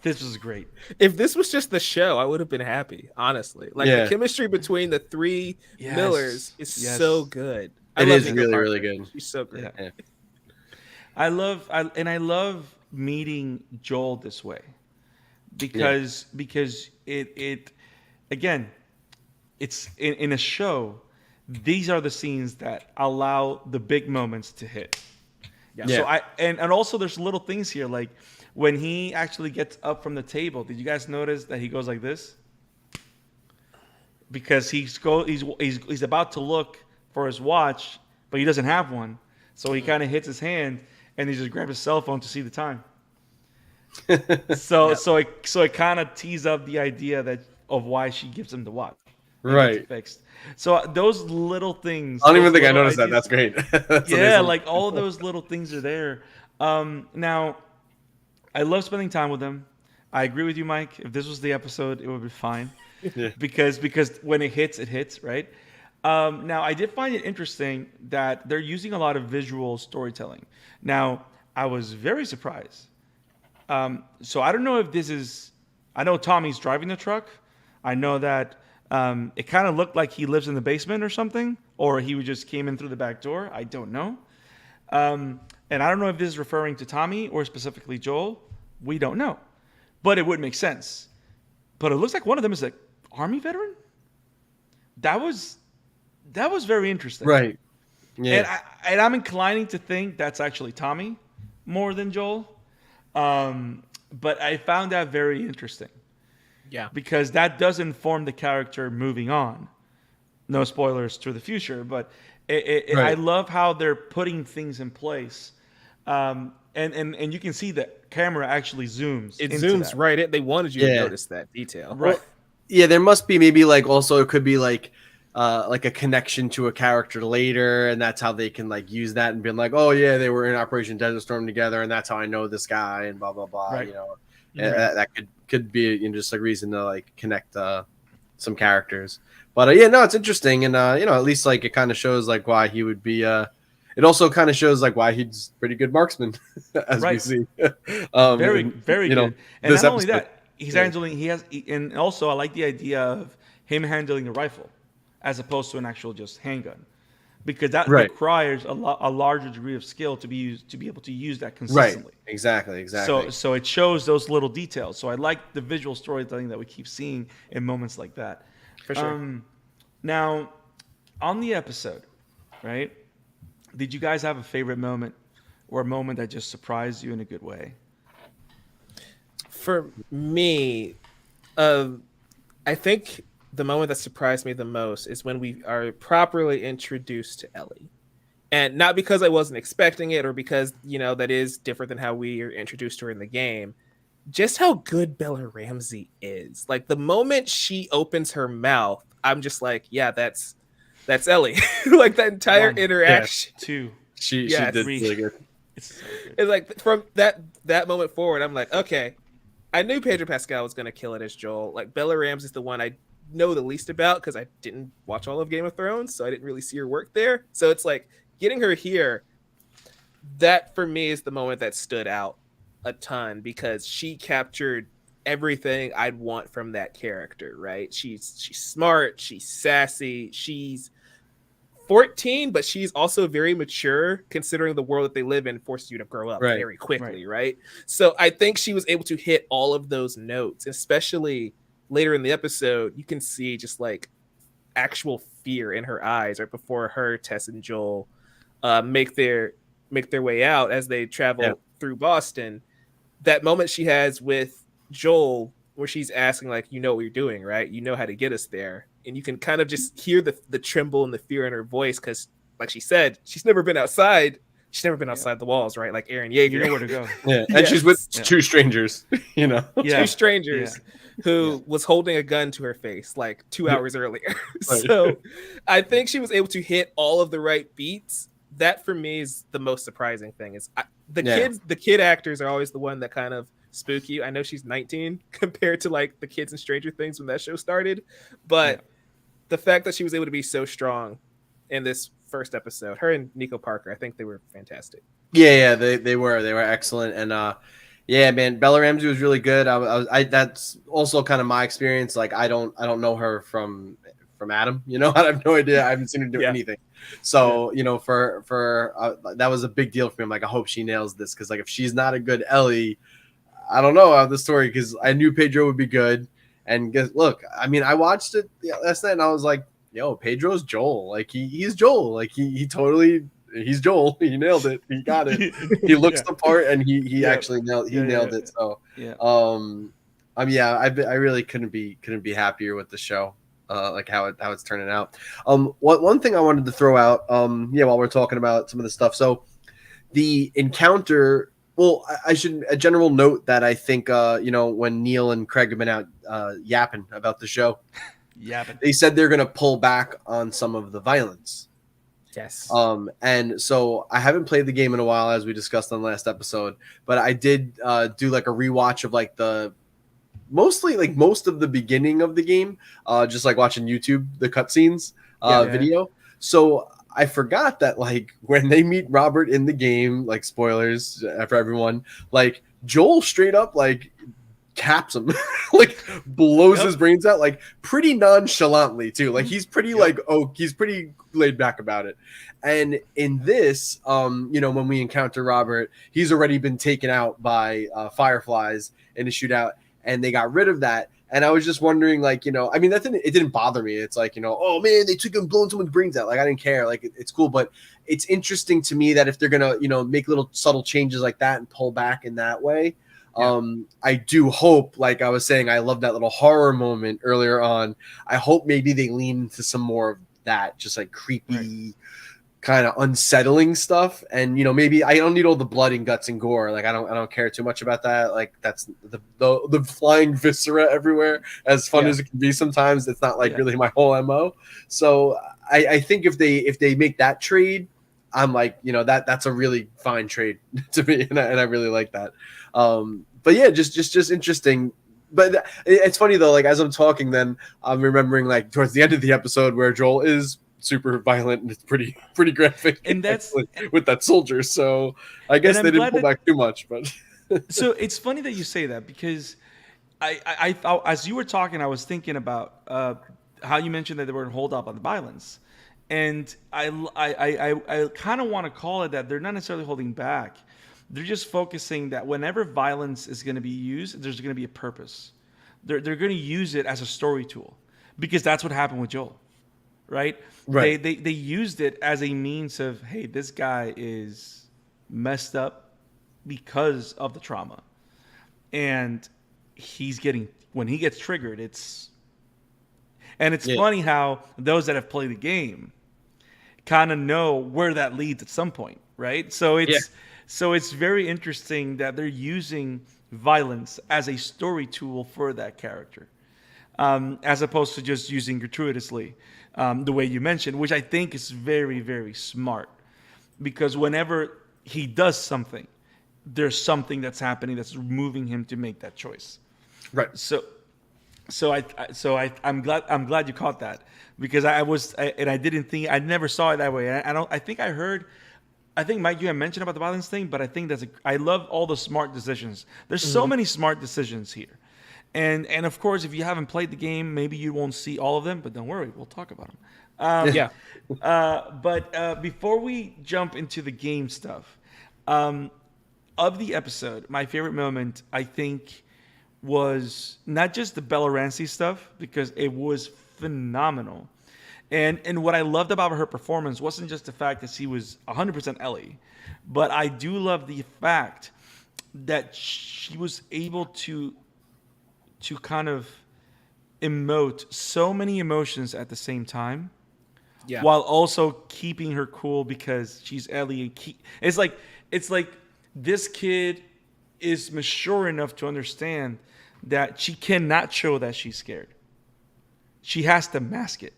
This was great. If this was just the show, I would have been happy, honestly. Like Yeah. the chemistry between the 3 Yes. Millers is Yes. so good. It love is Nico really, Parker. really good. She's so great. Yeah. Yeah. I love meeting Joel this way because it again, it's in a show. These are the scenes that allow the big moments to hit. Yeah. So and also there's little things here like when he actually gets up from the table. Did you guys notice that he goes like this? Because he's about to look for his watch, but he doesn't have one. So he kind of hits his hand and he just grabs his cell phone to see the time. So it kind of tees up the idea of why she gives him the watch. And gets it Right. fixed. So those little things. I don't even those think I little noticed that. ideas- That's great. That's yeah, amazing. like all those little things are there. Now, I love spending time with them. I agree with you, Mike. If this was the episode, it would be fine. Yeah. Because when it hits, right? Now, I did find it interesting that they're using a lot of visual storytelling. Now, I was very surprised. So I don't know if this is. I know Tommy's driving the truck. I know that it kind of looked like he lives in the basement or something, or he just came in through the back door. I don't know. And I don't know if this is referring to Tommy or specifically Joel. We don't know. But it would make sense. But it looks like one of them is an Army veteran. That was very interesting. Right. Yeah. And I'm inclining to think that's actually Tommy more than Joel. But I found that very interesting. Yeah. Because that does inform the character moving on. No spoilers to the future, but I Right. love how they're putting things in place. And you can see the camera actually zooms. It into zooms that. right in. They wanted you to Yeah. notice that detail. Right. Yeah, there must be maybe like also it could be like a connection to a character later, and that's how they can like use that and be like, oh yeah, they were in Operation Desert Storm together, and that's how I know this guy, and blah blah blah. Right. You know, Right. that could be just a reason to like connect some characters. But yeah, no, it's interesting, and at least like it kind of shows like why he would be. It also kind of shows like why he's pretty good marksman, as we Right. see. Very, and, very you know, good. And this not only episode- that, he's Yeah. handling. And also I like the idea of him handling the rifle, as opposed to an actual just handgun, because that Right. requires a larger degree of skill to be able to use that Right. consistently. Exactly. So it shows those little details. So I like the visual storytelling that we keep seeing in moments like that. For sure. Now, on the episode, right? Did you guys have a favorite moment or a moment that just surprised you in a good way? For me, I think the moment that surprised me the most is when we are properly introduced to Ellie. And not because I wasn't expecting it or because, that is different than how we are introduced to her in the game. just how good Bella Ramsey is. Like the moment she opens her mouth, I'm just like, yeah, that's Ellie. Like that entire One, interaction. two, She Yes. did Three. really good. it's so good. It's like from that moment forward, I'm like, okay, I knew Pedro Pascal was gonna kill it as Joel. Like Bella Ramsey's the one I know the least about because I didn't watch all of Game of Thrones, so I didn't really see her work there. So it's like getting her here. That for me is the moment that stood out a ton because she captured everything I'd want from that character. Right? She's smart. She's sassy. She's 14, but she's also very mature considering the world that they live in forces you to grow up Right. very quickly, right? So I think she was able to hit all of those notes, especially later in the episode. You can see just like actual fear in her eyes right before her, Tess, and Joel make their way out as they travel through Boston. That moment she has with Joel where she's asking like, you know what you're doing, right? You know how to get us there. And you can kind of just hear the tremble and the fear in her voice because, like she said, she's never been outside. She's never been outside the walls, right? Like Aaron Yeager. You know where to go. Yeah, and she's with Yeah. two strangers. You know. Yeah. Two strangers who was holding a gun to her face like 2 hours earlier. Right. So I think she was able to hit all of the right beats. That for me is the most surprising thing. Is the kid actors are always the one that kind of spook you. I know she's 19 compared to like the kids in Stranger Things when that show started, but the fact that she was able to be so strong in this first episode, her and Nico Parker, I think they were fantastic. Yeah, they were excellent, and yeah, man, Bella Ramsey was really good. I that's also kind of my experience. Like I don't know her from Adam. You know, I have no idea. I haven't seen her do anything. So you know, for that was a big deal for me. I'm like, I hope she nails this because like if she's not a good Ellie, I don't know how the story because I knew Pedro would be good. And look, I mean, I watched it last night and I was like, yo, Pedro's Joel. Like he's Joel. Like he's Joel. He nailed it. He got it. He looks the part and he actually nailed it. So I really couldn't be happier with the show. Like how it's turning out. One thing I wanted to throw out, while we're talking about some of the stuff. So the encounter. Well, I should a general note that I think when Neil and Craig have been out yapping about the show, they said they're going to pull back on some of the violence. Yes. And so I haven't played the game in a while, as we discussed on the last episode, but I did do like a rewatch of like mostly like most of the beginning of the game, just like watching YouTube, the cutscenes video. So I forgot that like when they meet Robert in the game, like spoilers for everyone, like Joel straight up like caps him, like blows his brains out, like pretty nonchalantly too. Like he's pretty he's pretty laid back about it. And in this, when we encounter Robert, he's already been taken out by fireflies in a shootout, and they got rid of that. And I was just wondering, like, I mean, it didn't bother me. It's like, oh man, they took him blowing someone's brains out. Like, I didn't care. Like, it's cool. But it's interesting to me that if they're going to, make little subtle changes like that and pull back in that way, I do hope, like I was saying, I love that little horror moment earlier on. I hope maybe they lean into some more of that, just like creepy, kind of unsettling stuff. And maybe I don't need all the blood and guts and gore. Like I don't care too much about that. Like that's the flying viscera everywhere, as fun as it can be sometimes. It's not like really my whole MO. So I think if they make that trade, I'm like, that's a really fine trade to me, and I really like that. But yeah, just interesting. But it's funny though, like as I'm talking, then I'm remembering like towards the end of the episode where Joel is super violent and it's pretty graphic, and that's with that soldier. So I guess they didn't pull back too much. But so it's funny that you say that because I thought as you were talking, I was thinking about how you mentioned that they were going to hold up on the violence, and I kind of want to call it that they're not necessarily holding back. They're just focusing that whenever violence is going to be used, there's going to be a purpose. They're going to use it as a story tool because that's what happened with Joel, right? They used it as a means of, hey, this guy is messed up because of the trauma, and when he gets triggered, it's funny how those that have played the game kind of know where that leads at some point, right? So So it's very interesting that they're using violence as a story tool for that character, as opposed to just using gratuitously, the way you mentioned, which I think is very, very smart. Because whenever he does something, there's something that's happening that's moving him to make that choice. Right. I'm glad you caught that, because I didn't think, I never saw it that way. I think Mike, you had mentioned about the violence thing, but I think I love all the smart decisions. There's so many smart decisions here. And of course, if you haven't played the game, maybe you won't see all of them, but don't worry, we'll talk about them. Yeah. But before we jump into the game stuff, of the episode, my favorite moment, I think, was not just the Bella Ramsey stuff, because it was phenomenal. And what I loved about her performance wasn't just the fact that she was 100% Ellie, but I do love the fact that she was able to kind of emote so many emotions at the same time, Yeah. while also keeping her cool because she's Ellie. And it's like this kid is mature enough to understand that she cannot show that she's scared. She has to mask it.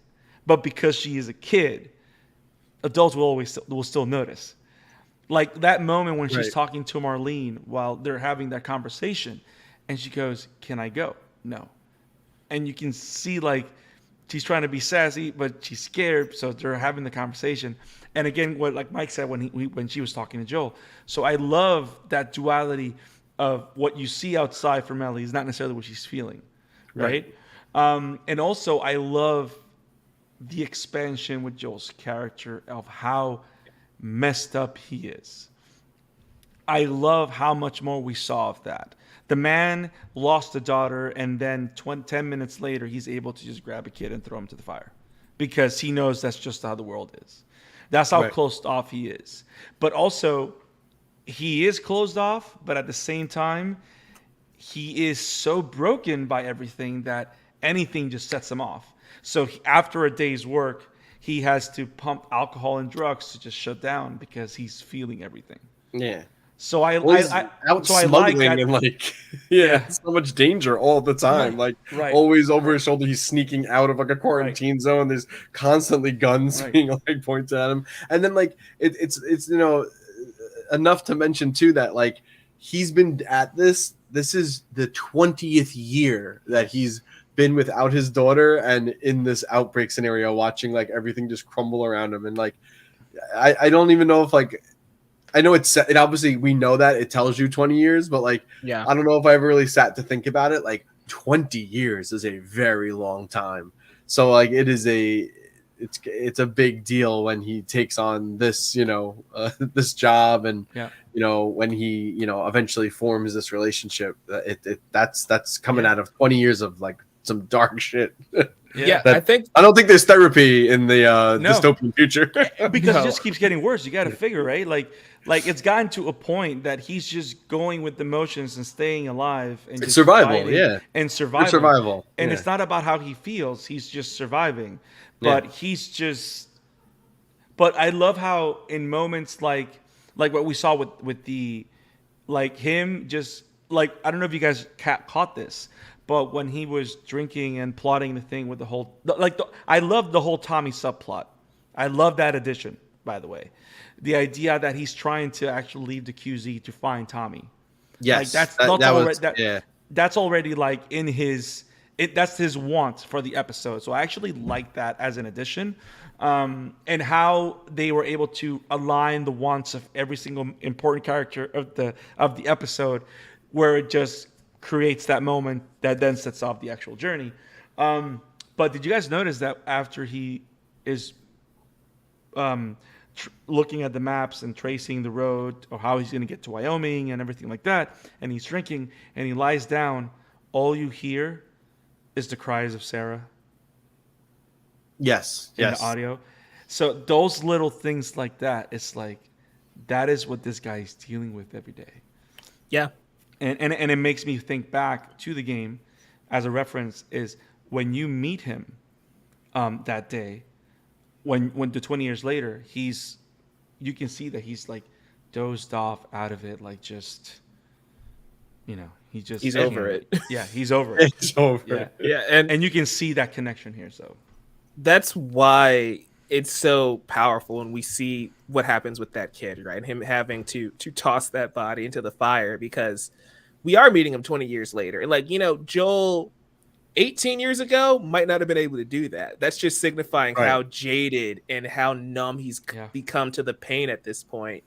But because she is a kid, adults will still notice. Like that moment when she's Right. talking to Marlene while they're having that conversation, and she goes, "Can I go?" No. And you can see like she's trying to be sassy, but she's scared. So they're having the conversation. And again, what like Mike said when she was talking to Joel. So I love that duality of what you see outside from Ellie is not necessarily what she's feeling, right? And also I love the expansion with Joel's character of how messed up he is. I love how much more we saw of that. The man lost a daughter, and then 10 minutes later, he's able to just grab a kid and throw him to the fire because he knows that's just how the world is. That's how Right. closed off he is. But also, he is closed off, but at the same time, he is so broken by everything that anything just sets him off. So after a day's work, he has to pump alcohol and drugs to just shut down because he's feeling everything. Yeah. So I Always like smuggling that. and like Yeah. so much danger all the time. Right, Like right. always over his shoulder, he's sneaking out of like a quarantine zone. There's constantly guns Right. being like pointed at him, and then like it's enough to mention too that like he's been at this. This is the 20th year that he's been without his daughter and in this outbreak scenario, watching like everything just crumble around him, and like I don't even know if like. I know it obviously we know that it tells you 20 years, but like Yeah. I don't know if I ever really sat to think about it. Like 20 years is a very long time. So like it's a big deal when he takes on this, this job, and Yeah. when he, eventually forms this relationship. That's coming out of 20 years of like some dark shit. Yeah. That- I think I don't think there's therapy in the No. dystopian future. Because No. it just keeps getting worse. You got to figure, right? Like it's gotten to a point that he's just going with the motions and staying alive and It's just survival, fighting yeah. and surviving. Survival. And yeah. it's not about how he feels. He's just surviving. Yeah. But he's just. But I love how in moments like what we saw with the, like him just like I don't know if you guys caught this, but when he was drinking and plotting the thing with the whole I love the whole Tommy subplot. I love that addition, by the way. The idea that he's trying to actually leave the QZ to find Tommy. Yes, Like that's already like in his that's his want for the episode. So I actually like that as an addition. And how they were able to align the wants of every single important character of the episode, where it just creates that moment that then sets off the actual journey. But did you guys notice that after he is looking at the maps and tracing the road or how he's going to get to Wyoming and everything like that, and he's drinking and he lies down, all you hear is the cries of Sarah Yes. in the audio. So those little things like that, it's like that is what this guy is dealing with every day. yeah. And it makes me think back to the game as a reference is when you meet him that day, when the 20 years later, you can see that he's like dozed off out of it, like just, he just He's over it. Yeah, he's over it. It's over. Yeah, Yeah, and you can see that connection here. So that's why it's so powerful when we see what happens with that kid, right? Him having to toss that body into the fire, because we are meeting him 20 years later. Like, Joel 18 years ago might not have been able to do that. That's just signifying Right. how jaded and how numb he's Yeah. become to the pain at this point.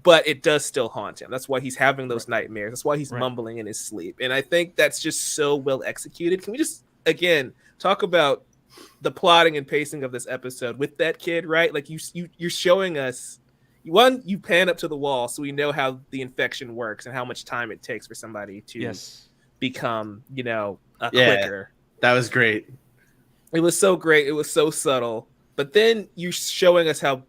But it does still haunt him. That's why he's having those nightmares. That's why he's Right. mumbling in his sleep. And I think that's just so well executed. Can we just, again, talk about the plotting and pacing of this episode with that kid, right? Like you're showing us, one, you pan up to the wall so we know how the infection works and how much time it takes for somebody to yes, become, Yeah. quicker. That was great. It was so great. It was so subtle. But then you're showing us how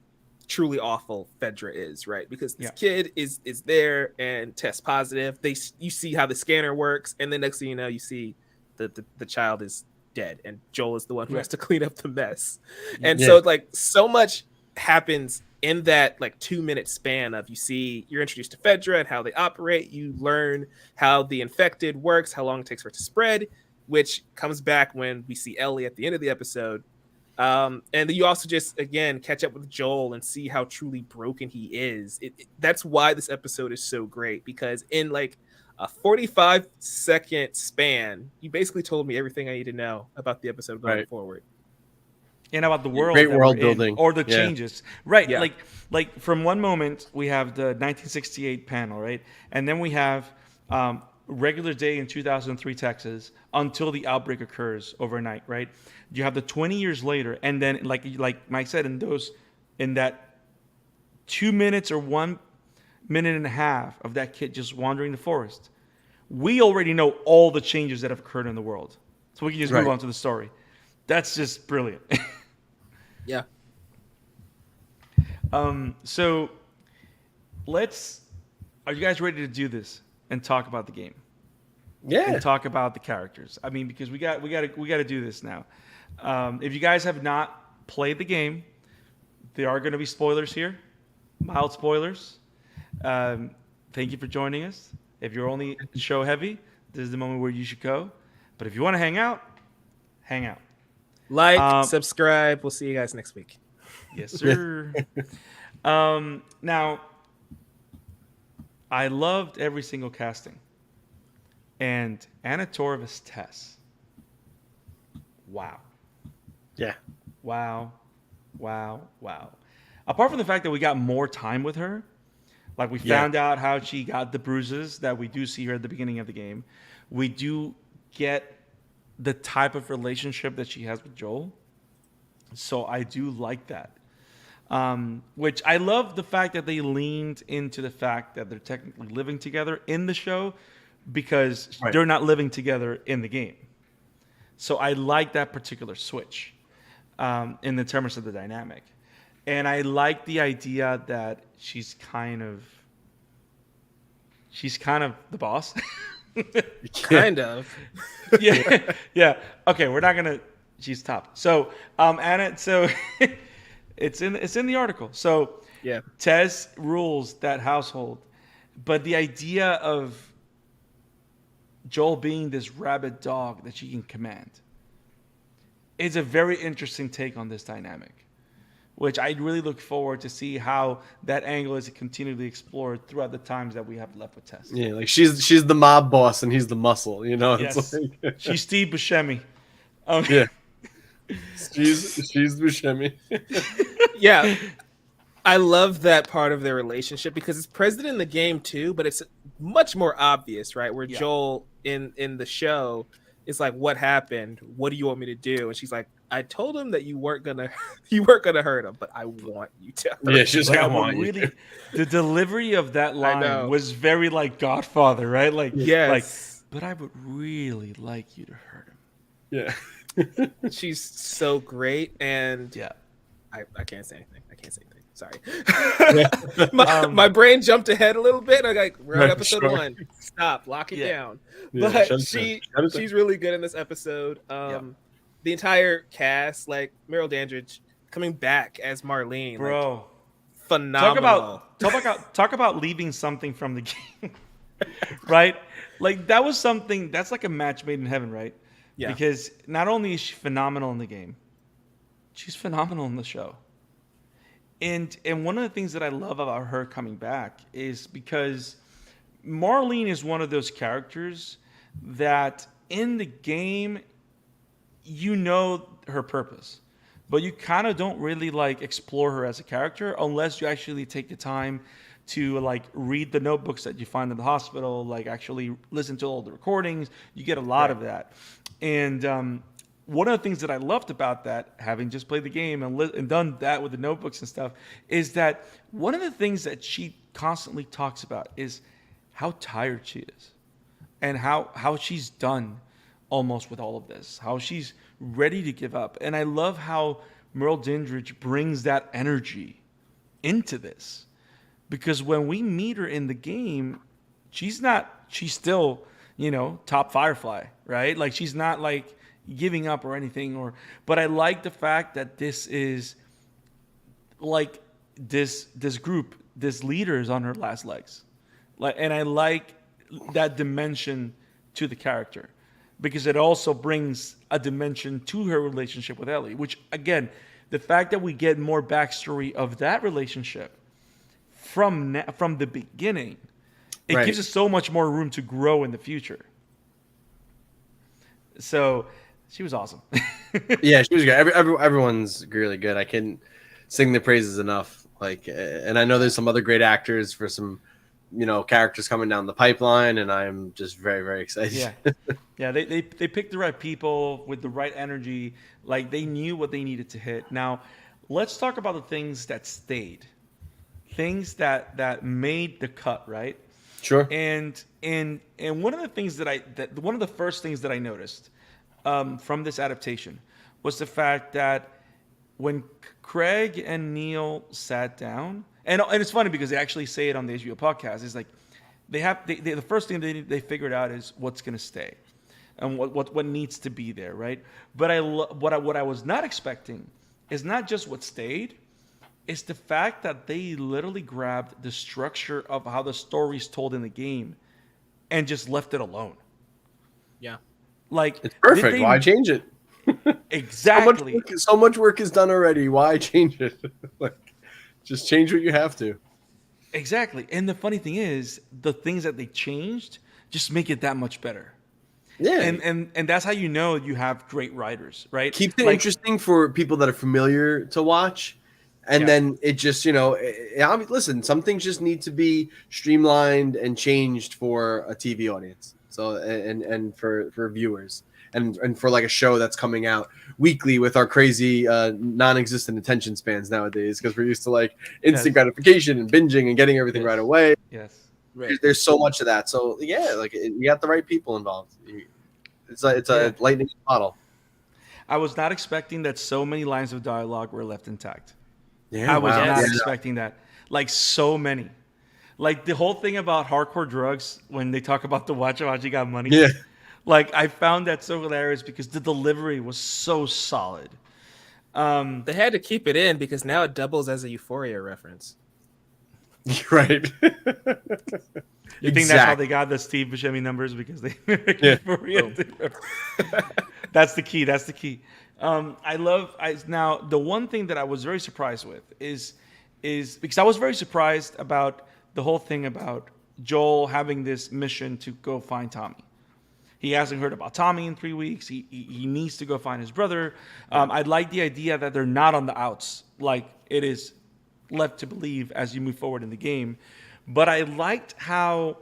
truly awful Fedra is, right? Because this kid is there and tests positive. You see how the scanner works, and then next thing you know, you see the child is dead, and Joel is the one who has to clean up the mess. And so like so much happens in that like 2-minute span of you're introduced to Fedra and how they operate. You learn how the infected works, how long it takes for it to spread, which comes back when we see Ellie at the end of the episode. And then you also just again catch up with Joel and see how truly broken he is. That's why this episode is so great, because in like a 45-second span, you basically told me everything I need to know about the episode going forward. And about the world, Great that world we're in, building. or the changes, right? Yeah. Like from one moment we have the 1968 panel, right, and then we have regular day in 2003 Texas until the outbreak occurs overnight, right? You have the 20 years later, and then like Mike said, in that 2 minutes or 1 minute and a half of that kid just wandering the forest, we already know all the changes that have occurred in the world, so we can just move on to the story. That's just brilliant. Yeah. So are you guys ready to do this and talk about the game? Yeah. And talk about the characters. I mean, because we got to do this now. If you guys have not played the game, there are going to be spoilers here, mild spoilers. Thank you for joining us. If you're only show heavy, this is the moment where you should go. But if you want to hang out, hang out. Like, subscribe. We'll see you guys next week. Yes, sir. Now, I loved every single casting. And Anna Torvis Tess. Wow. Yeah. Wow. Apart from the fact that we got more time with her, like we found out how she got the bruises that we do see her at the beginning of the game. We do get the type of relationship that she has with Joel. So I do like that. Which I love the fact that they leaned into the fact that they're technically living together in the show, because they're not living together in the game. So I like that particular switch in the terms of the dynamic. And I like the idea that she's kind of the boss. Kind of. Yeah. Okay, we're not gonna. She's top. So Anna. So it's in the article. So Yeah. Tess rules that household, but the idea of Joel being this rabid dog that she can command is a very interesting take on this dynamic, which I really look forward to see how that angle is continually explored throughout the times that we have left with Tess. Yeah, like she's the mob boss and he's the muscle, you know? Yes. It's like, She's Steve Buscemi. yeah. She's Buscemi. Yeah. I love that part of their relationship because it's present in the game too, but it's much more obvious, right? Where Joel in the show is like, "What happened? What do you want me to do?" And she's like, "I told him that you weren't gonna hurt him, but I want you to." Yeah, she's like, I But want really, you. the delivery of that line know. was very like Godfather, right? Like, Yes. but I would really like you to hurt him. Yeah. She's so great, and Yeah. I can't say anything. Sorry. My brain jumped ahead a little bit. I'm like, we're on episode 1. Stop, lock it down. Yeah, But shut it down. she's really good in this episode. The entire cast, like Meryl Dandridge coming back as Marlene, Bro. phenomenal. Talk about leaving something from the game, right? Like that was something that's like a match made in heaven, right? Yeah. Because not only is she phenomenal in the game, she's phenomenal in the show. And one of the things that I love about her coming back is because Marlene is one of those characters that in the game you know her purpose, but you kind of don't really like explore her as a character unless you actually take the time to like read the notebooks that you find in the hospital, like actually listen to all the recordings. You get a lot of that. And one of the things that I loved about that, having just played the game and done that with the notebooks and stuff, is that one of the things that she constantly talks about is how tired she is and how she's done almost with all of this, how she's ready to give up. And I love how Merle Dandridge brings that energy into this, because when we meet her in the game, she's still, top Firefly, right? Like she's not like giving up or anything, but I like the fact that this is like this group, this leader is on her last legs. And I like that dimension to the character, because it also brings a dimension to her relationship with Ellie, which again, the fact that we get more backstory of that relationship from the beginning, it gives us so much more room to grow in the future. So she was awesome. Yeah, she was good. Everyone's really good. I can't sing the praises enough. And I know there's some other great actors for some, characters coming down the pipeline, and I'm just very, very excited. Yeah. They picked the right people with the right energy. Like they knew what they needed to hit. Now, let's talk about the things that stayed, things that made the cut, right? Sure. And one of the things one of the first things that I noticed from this adaptation was the fact that when Craig and Neil sat down, and it's funny because they actually say it on the HBO podcast, is like the first thing they figured out is what's going to stay and what needs to be there, right? But what I was not expecting is not just what stayed, it's the fact that they literally grabbed the structure of how the story's told in the game and just left it alone. Yeah. Like it's perfect. Why change it? Exactly. So much work is done already. Why change it? Just change what you have to. Exactly. And the funny thing is, the things that they changed just make it that much better. Yeah. And that's how you know you have great writers, right? Keeps it interesting for people that are familiar to watch. And then it just, listen, some things just need to be streamlined and changed for a TV audience. So, and for viewers and for like a show that's coming out weekly with our crazy non-existent attention spans nowadays, because we're used to like instant gratification and binging and getting everything right away. Yes. Right. There's so much of that. So you got the right people involved. It's a lightning bottle. I was not expecting that so many lines of dialogue were left intact. Yeah, I was not expecting that. Like so many. Like the whole thing about hardcore drugs when they talk about the Wachawachi got money. Yeah. Like I found that so hilarious because the delivery was so solid. They had to keep it in because now it doubles as a Euphoria reference. Right. You think that's how they got the Steve Buscemi numbers, because they Euphoria? That's the key. That's the key. Now the one thing that I was very surprised with is because I was very surprised about the whole thing about Joel having this mission to go find Tommy. He hasn't heard about Tommy in 3 weeks. He needs to go find his brother. I like the idea that they're not on the outs like it is left to believe as you move forward in the game. But I liked how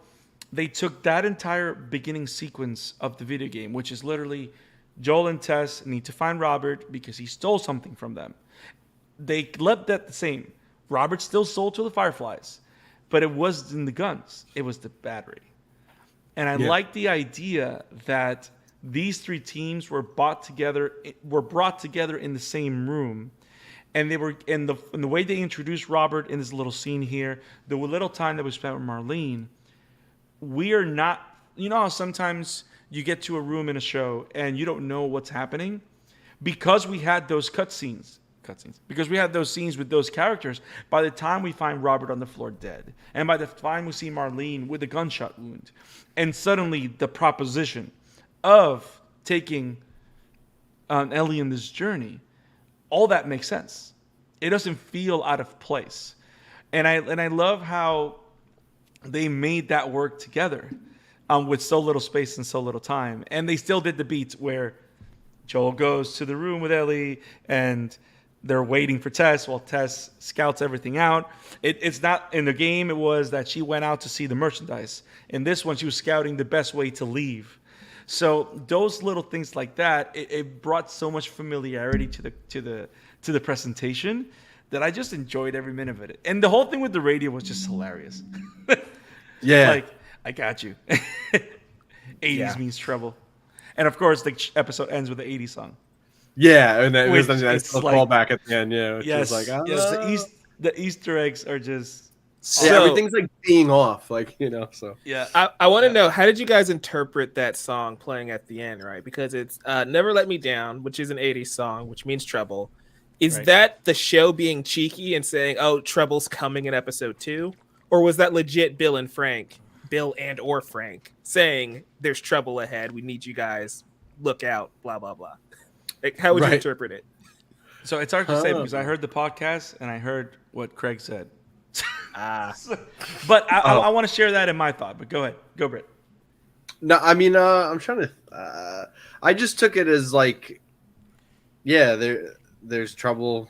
they took that entire beginning sequence of the video game, which is literally Joel and Tess need to find Robert because he stole something from them. They left that the same. Robert still sold to the Fireflies, but it wasn't the guns. It was the battery. And I like the idea that these three teams were brought together in the same room. And they were in the way they introduced Robert in this little scene here, the little time that we spent with Marlene, we are not, how sometimes you get to a room in a show and you don't know what's happening? Because we had those cutscenes cutscenes because we had those scenes with those characters. By the time we find Robert on the floor dead, and by the time we see Marlene with a gunshot wound, and suddenly the proposition of taking Ellie in this journey, all that makes sense. It doesn't feel out of place, and I love how they made that work together, with so little space and so little time, and they still did the beats where Joel goes to the room with Ellie, and they're waiting for Tess while Tess scouts everything out. It's not in the game. It was that she went out to see the merchandise. In this one, she was scouting the best way to leave. So those little things like that, it brought so much familiarity to the presentation that I just enjoyed every minute of it. And the whole thing with the radio was just hilarious. Yeah. Like, I got you. 80s means trouble. And of course, the episode ends with the 80s song. Yeah, and that was Which a nice it's little like- callback at the end. Yeah, which Yes, was like, yes. The Easter eggs are just yeah, So- everything's like being off, like So yeah. I want to know, how did you guys interpret that song playing at the end, right? Because it's Never Let Me Down, which is an 80s song, which means trouble. Is Right. that the show being cheeky and saying, oh, trouble's coming in episode 2? Or was that legit Bill and or Frank saying there's trouble ahead, we need you guys, look out, blah, blah, blah? Like, how would you Right. interpret it? So it's hard to say Oh. because I heard the podcast and I heard what Craig said. Ah, But I Oh. want to share that in my thought. But go ahead. Go, Britt. no, I mean, I'm trying to. I just took it as like, yeah, there's trouble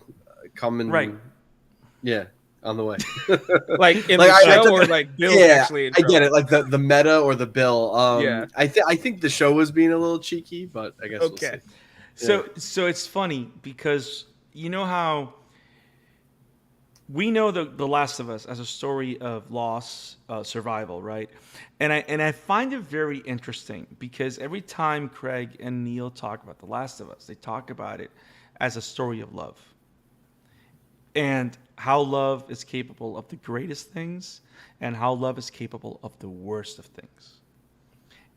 coming. Right. Yeah, on the way. like in Like, the I show, took or it- like Bill's yeah, actually in I trouble? get it, like the meta or the bill. Yeah. I think the show was being a little cheeky, but I guess Okay. we'll see. So it's funny because you know how we know the Last of Us as a story of loss, survival, right? And I find it very interesting because every time Craig and Neil talk about The Last of Us, they talk about it as a story of love and how love is capable of the greatest things and how love is capable of the worst of things.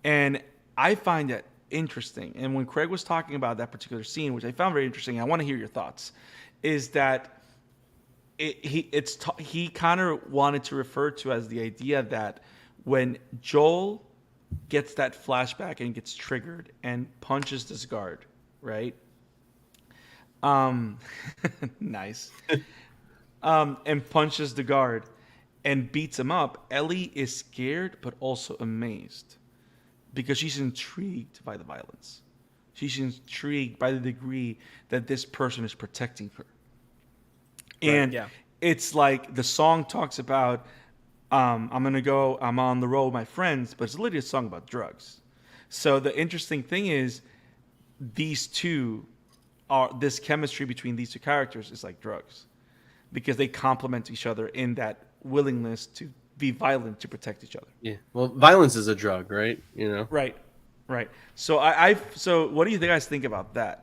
And I find that interesting. And when Craig was talking about that particular scene, which I found very interesting, I want to hear your thoughts, is that he kind of wanted to refer to as the idea that when Joel gets that flashback and gets triggered and punches this guard, right? Nice. And punches the guard and beats him up, Ellie is scared but also amazed because she's intrigued by the violence. She's intrigued by the degree that this person is protecting her. And yeah. it's like the song talks about, I'm on the road with my friends, but it's literally a song about drugs. So the interesting thing is this chemistry between these two characters is like drugs because they complement each other in that willingness to be violent to protect each other. Yeah. Well, violence is a drug, right? Right. So so what do you guys think about that?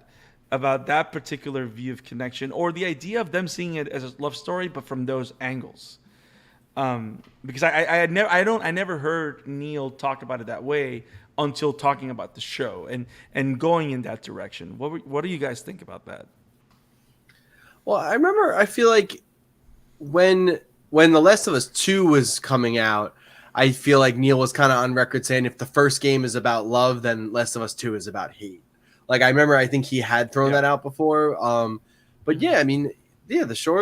About that particular view of connection, or the idea of them seeing it as a love story, but from those angles? Because I never heard Neil talk about it that way until talking about the show and going in that direction. What do you guys think about that? Well, I feel like when The Last of Us 2 was coming out, I feel like Neil was kind of on record saying if the first game is about love, then Last of Us 2 is about hate. Like, I think he had thrown that out before. But yeah, I mean, yeah, the show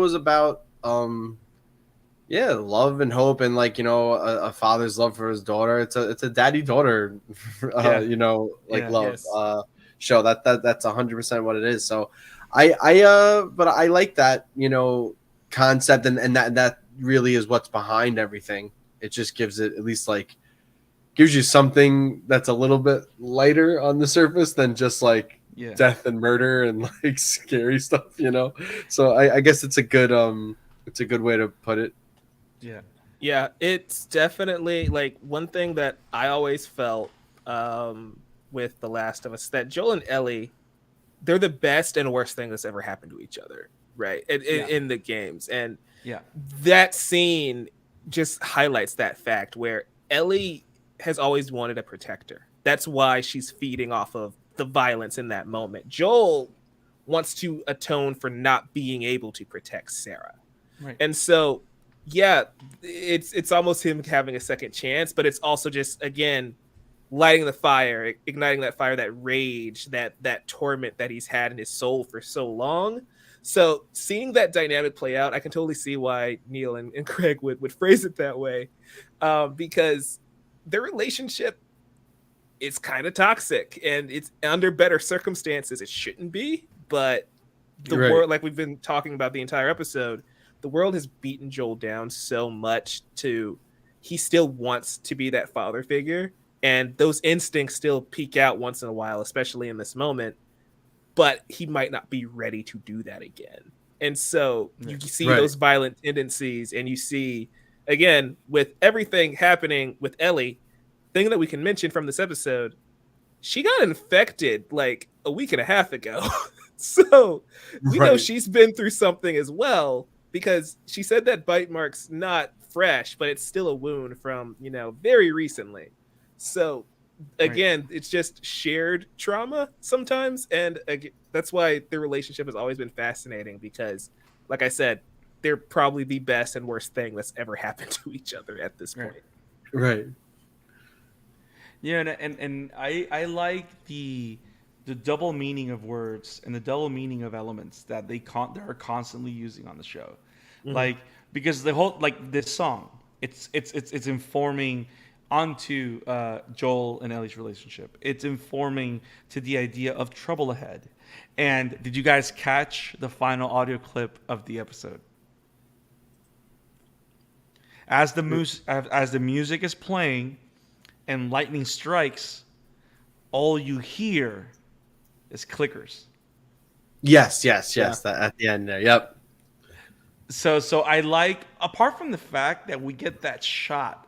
is about love and hope and a father's love for his daughter. It's a daddy-daughter love show. That's 100% what it is. So but I like that, concept and that really is what's behind everything. It just gives it at least gives you something that's a little bit lighter on the surface than just death and murder and scary stuff, So I guess it's a good way to put it. Yeah, it's definitely one thing that I always felt with The Last of Us, that Joel and Ellie, they're the best and worst thing that's ever happened to each other, right? In the games. And that scene just highlights that fact where Ellie has always wanted a protector. That's why she's feeding off of the violence in that moment. Joel wants to atone for not being able to protect Sarah. Right. And so, yeah, it's almost him having a second chance, but it's also just, again, lighting the fire, igniting that fire, that rage, that torment that he's had in his soul for so long. So seeing that dynamic play out, I can totally see why Neil and Craig would phrase it that way, because their relationship is kind of toxic, and it's under better circumstances. It shouldn't be, but the Right. world, like we've been talking about the entire episode, the world has beaten Joel down so much he still wants to be that father figure. And those instincts still peek out once in a while, especially in this moment. But he might not be ready to do that again. And so you see Right. those violent tendencies, and you see, again, with everything happening with Ellie, thing that we can mention from this episode, she got infected like a week and a half ago. So we know Right. she's been through something as well, because she said that bite mark's not fresh, but it's still a wound from, very recently. So again, it's just shared trauma sometimes, and that's why their relationship has always been fascinating, because, like I said, they're probably the best and worst thing that's ever happened to each other at this point. Right. Yeah, and I like the double meaning of words and the double meaning of elements that they are constantly using on the show, like, because the whole, like, this song, it's informing onto Joel and Ellie's relationship. It's informing to the idea of trouble ahead. And did you guys catch the final audio clip of the episode? As the music is playing and lightning strikes, all you hear is clickers. Yes. That at the end there. Yep. So I like, apart from the fact that we get that shot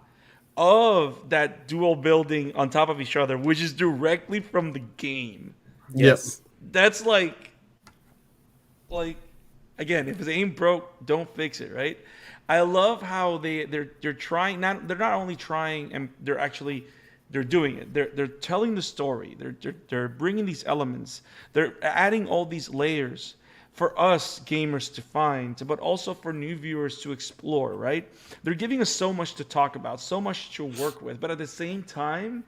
of that dual building on top of each other, which is directly from the game. Yes. That's like again, if it ain't broke, don't fix it, right? I love how they're trying, they're not only trying, and they're doing it. They're telling the story. They're bringing these elements. They're adding all these layers for us gamers to find, but also for new viewers to explore, right? They're giving us so much to talk about, so much to work with, but at the same time,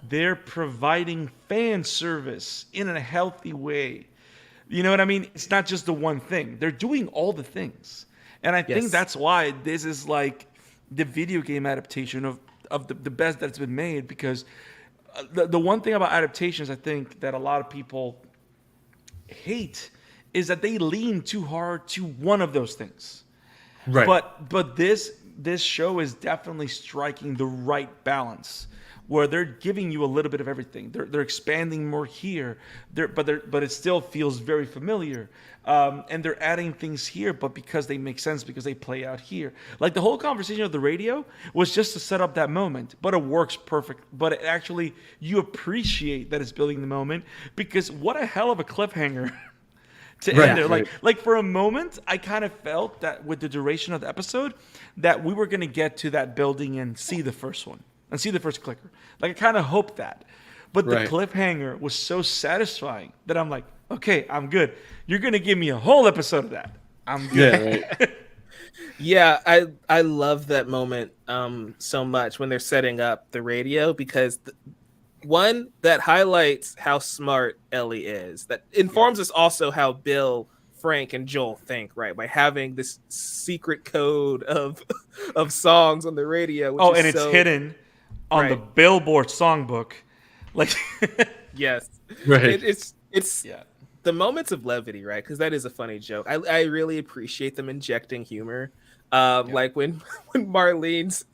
they're providing fan service in a healthy way. You know what I mean? It's not just the one thing. They're doing all the things. And I think that's why this is like the video game adaptation of the best that's been made, because the one thing about adaptations, I think, that a lot of people hate is that they lean too hard to one of those things. Right. But this show is definitely striking the right balance, where they're giving you a little bit of everything. They're expanding more here, but it still feels very familiar. And they're adding things here, but because they make sense, because they play out here. Like the whole conversation of the radio was just to set up that moment, but it works perfect. But it actually, you appreciate that it's building the moment, because what a hell of a cliffhanger to end there. Like for a moment, I kind of felt that with the duration of the episode, that we were going to get to that building and see the first one and see the first clicker. Like I kind of hoped that. But the cliffhanger was so satisfying that I'm like, okay, I'm good. You're going to give me a whole episode of that. I'm good. Yeah. Right. Yeah, I love that moment so much when they're setting up the radio, because one, that highlights how smart Ellie is. That informs us also how Bill, Frank, and Joel think, right? By having this secret code of songs on the radio. Which is it's hidden on the Billboard songbook. Like, yes, Right. It's the moments of levity, right? Because that is a funny joke. I really appreciate them injecting humor. Like when Marlene's,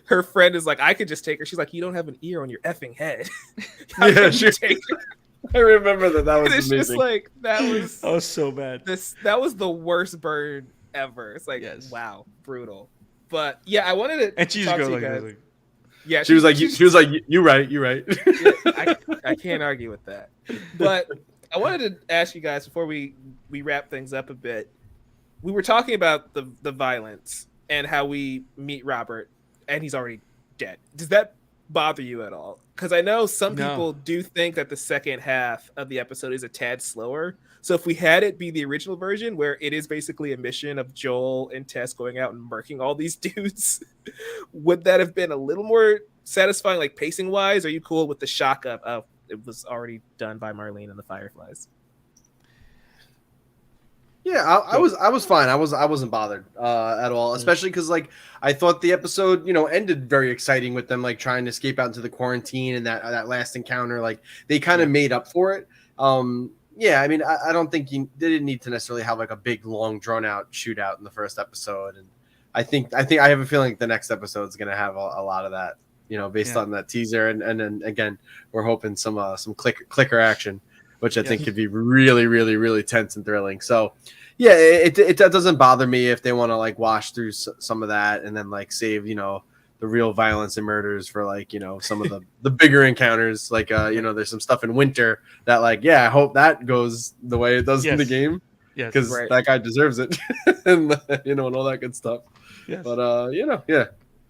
her friend is like, I could just take her. She's like, you don't have an ear on your effing head. Yeah, sure. I remember that was it's amazing. just like that was so bad. That was the worst burn ever. It's like, wow, brutal. But yeah, I wanted to. And she's talk to going you like, guys. Yeah, she was like, you're right. Yeah, I can't argue with that. But I wanted to ask you guys before we wrap things up a bit. We were talking about the violence and how we meet Robert and he's already dead. Does that bother you at all? Because I know some No. people do think that the second half of the episode is a tad slower. So if we had it be the original version, where it is basically a mission of Joel and Tess going out and murking all these dudes, would that have been a little more satisfying, like pacing wise? Are you cool with the shock of, oh, it was already done by Marlene and the Fireflies? Yeah, I was fine. I wasn't bothered at all, especially because like I thought the episode ended very exciting with them like trying to escape out into the quarantine and that last encounter. Like they kind of made up for it. Yeah, I mean I don't think they didn't need to necessarily have like a big long drawn out shootout in the first episode, and I think I have a feeling the next episode is gonna have a lot of that. Based on that teaser, and then again we're hoping some clicker action, which I think could be really, really, really tense and thrilling. So, yeah, it doesn't bother me if they want to like wash through some of that and then like save the real violence and murders for like some of the bigger encounters. Like there's some stuff in Winter that like I hope that goes the way it does in the game. Yes, because that guy deserves it, and and all that good stuff. Yes. But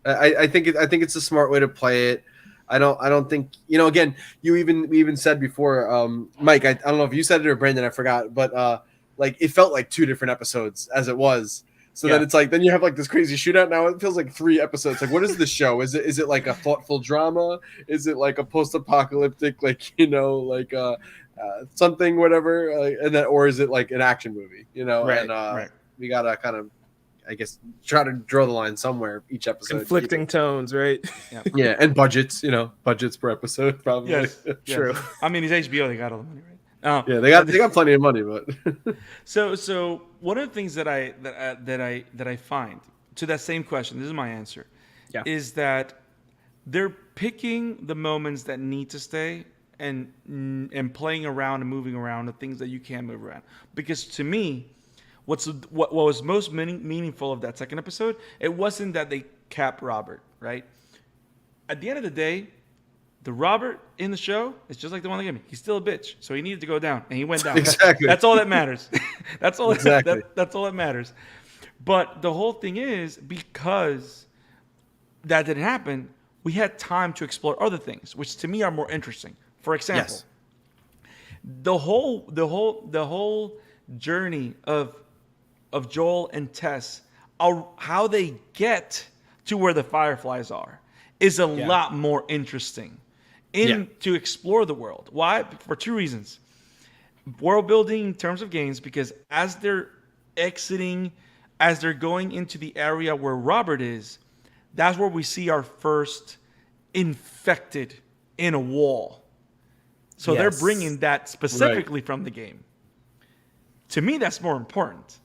I think it's a smart way to play it. I don't think again we even said before, Mike, I don't know if you said it or Brandon, I forgot, but like it felt like 2 different episodes as it was. So then it's like then you have like this crazy shootout. Now it feels like 3 episodes. Like what is the show? Is it like a thoughtful drama? Is it like a post-apocalyptic like something whatever? And then or is it like an action movie? Right. We gotta kind of I guess try to draw the line somewhere each episode. Conflicting tones, right? Yeah, and budgets, budgets per episode probably. Yes. True. I mean, it's HBO; they got all the money, right? Yeah, they got plenty of money, but So one of the things that I find to that same question, this is my answer, is that they're picking the moments that need to stay and playing around and moving around the things that you can move around. Because to me, what was most meaningful of that second episode, it wasn't that they capped Robert, right? At the end of the day, the Robert in the show is just like the one they gave me. He's still a bitch, so he needed to go down, and he went down. Exactly. That's all that matters. That's all. Exactly. That's all that matters. But the whole thing is because that didn't happen, we had time to explore other things, which to me are more interesting. For example, the whole journey of Joel and Tess, how they get to where the Fireflies are, is a lot more interesting to explore the world. Why? For 2 reasons. World building in terms of games, because as they're going into the area where Robert is, that's where we see our first infected in a wall. So they're bringing that specifically from the game. To me, that's more important.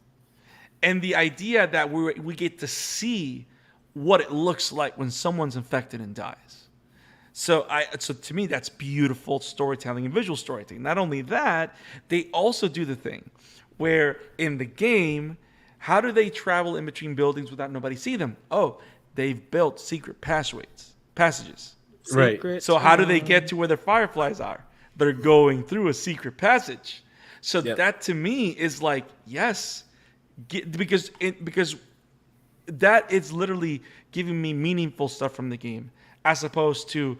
And the idea that we get to see what it looks like when someone's infected and dies. So to me, that's beautiful storytelling and visual storytelling. Not only that, they also do the thing where in the game, how do they travel in between buildings without nobody see them? Oh, they've built secret passages. Right. So how do they get to where the Fireflies are? They're going through a secret passage. So that to me is like, yes, because that is literally giving me meaningful stuff from the game, as opposed to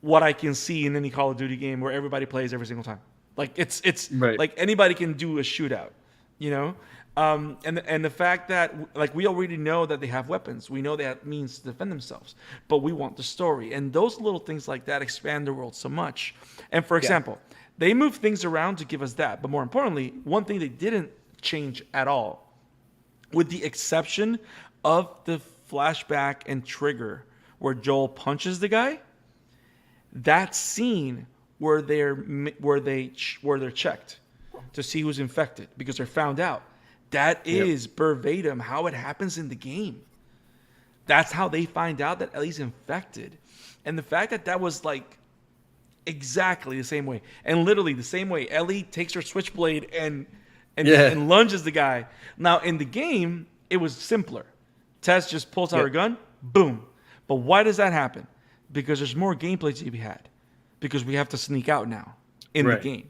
what I can see in any Call of Duty game where everybody plays every single time. Like it's like anybody can do a shootout, and the fact that like we already know that they have weapons, we know they have means to defend themselves, but we want the story, and those little things like that expand the world so much. And for example, they move things around to give us that, but more importantly, one thing they didn't change at all, with the exception of the flashback and trigger where Joel punches the guy, that scene where they're checked to see who's infected because they're found out, that is verbatim how it happens in the game. That's how they find out that Ellie's infected. And the fact that that was like exactly the same way, and literally the same way Ellie takes her switchblade and lunges the guy. Now in the game, it was simpler. Tess just pulls out her gun, boom. But why does that happen? Because there's more gameplay to be had. Because we have to sneak out now in the game.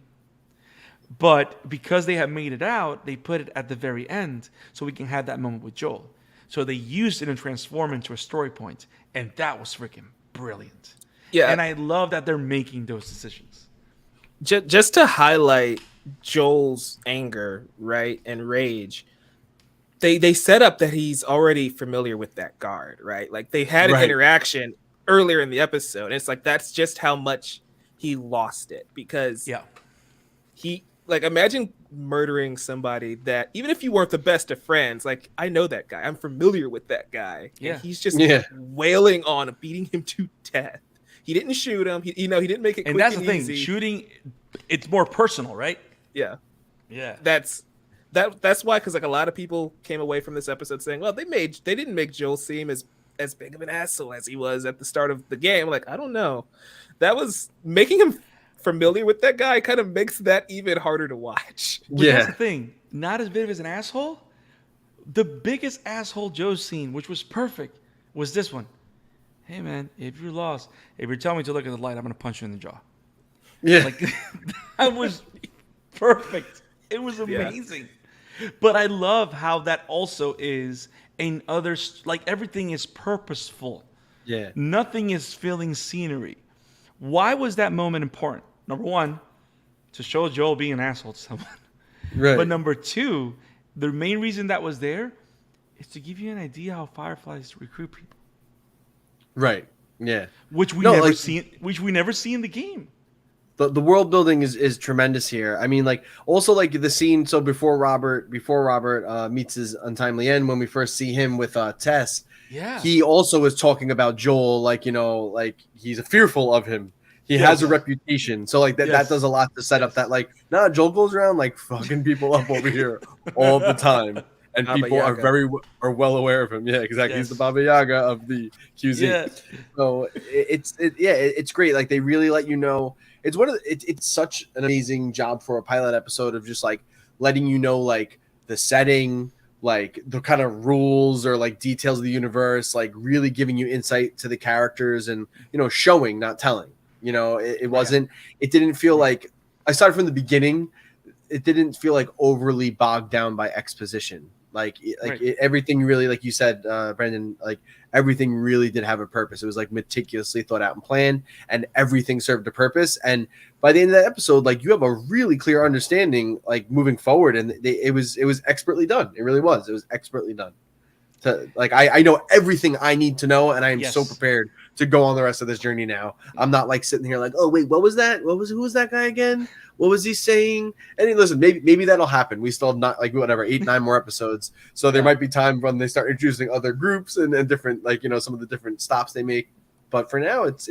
But because they have made it out, they put it at the very end so we can have that moment with Joel. So they used it and transformed into a story point, and that was freaking brilliant. Yeah. And I love that they're making those decisions. Just to highlight Joel's anger, right, and rage, they set up that he's already familiar with that guard, right? Like they had an Right. interaction earlier in the episode. And it's like that's just how much he lost it, because Yeah. he, like, imagine murdering somebody that, even if you weren't the best of friends, like, I know that guy, I'm familiar with that guy. Yeah. And he's just Yeah. wailing on, beating him to death. He didn't shoot him. He didn't make it And quick that's and the thing. easy. Shooting, it's more personal, right? Yeah. Yeah. That's why, because like a lot of people came away from this episode saying, well, they didn't make Joel seem as big of an asshole as he was at the start of the game. Like, I don't know. That was making him familiar with that guy kind of makes that even harder to watch. But that's the Yeah. thing. Not as big as an asshole. The biggest asshole Joe's seen, which was perfect, was this one. Hey man, if you lost, if you're telling me to look at the light, I'm gonna punch you in the jaw. Yeah. Like that was perfect. It was amazing. But I love how that also is in others. Like everything is purposeful. Yeah. Nothing is filling scenery. Why was that moment important? Number one, to show Joel being an asshole to someone. Right. But number two, the main reason that was there is to give you an idea how Fireflies recruit people, Right. Yeah. which we No, never like- see in the game. The world building is tremendous here. I mean, like also like the scene. So before Robert meets his untimely end, when we first see him with Tess, Yeah. he also is talking about Joel, like, you know, like he's fearful of him. He Yes. has a reputation. So like that Yes. does a lot to set up Yes. that, like, nah, Joel goes around like fucking people up over here all the time. And Baba people Yaga. are well aware of him. Yeah, exactly. He's Yes. the Baba Yaga of the QZ. Yeah. So it's great. Like they really let you know. It's such an amazing job for a pilot episode of just like letting you know like the setting, like the kind of rules or like details of the universe, like really giving you insight to the characters and, you know, showing, not telling. You know, it wasn't. It didn't feel like, aside from the beginning, it didn't feel like overly bogged down by exposition. Right. Everything really, like you said, Brendan, like everything really did have a purpose. It was like meticulously thought out and planned, and everything served a purpose. And by the end of that episode, like you have a really clear understanding, like moving forward. And it was expertly done. It really was. It was expertly done. I know everything I need to know, and I am so Yes. prepared to go on the rest of this journey now. I'm not like sitting here like, oh wait, what was that? Who was that guy again? What was he saying? And listen, maybe that'll happen. We still have not like whatever 8-9 more episodes, so there might be time when they start introducing other groups and different, like, you know, some of the different stops they make. But for now, it's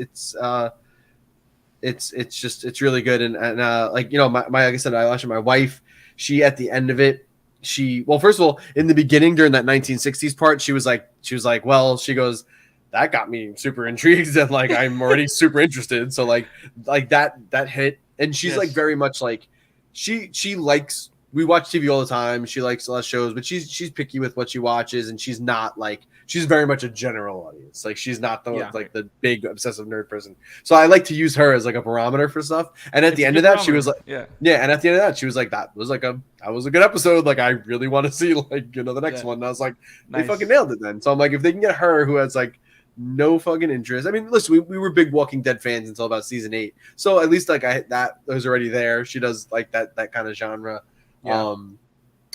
really good. And like, you know, my like I said, my wife, she at the end of it. Well, first of all, in the beginning during that 1960s part, she was like, well, she goes, that got me super intrigued and like I'm already super interested. So like that hit, and she's Yes. like very much like she likes. We watch TV all the time. She likes a lot of shows, but she's picky with what she watches, and she's not like, she's very much a general audience. Like she's not the Yeah. like the big obsessive nerd person. So I like to use her as like a barometer for stuff. And at It's the a end good of that, she was barometer. like, yeah. yeah, and at the end of that, she was like, that was a good episode. Like I really want to see, like, you know, the next Yeah. one. And I was like, Nice. they fucking nailed it then. So I'm like, if they can get her, who has like no fucking interest. I mean, listen, we were big Walking Dead fans until about season 8. So at least like that was already there. She does like that kind of genre. Yeah.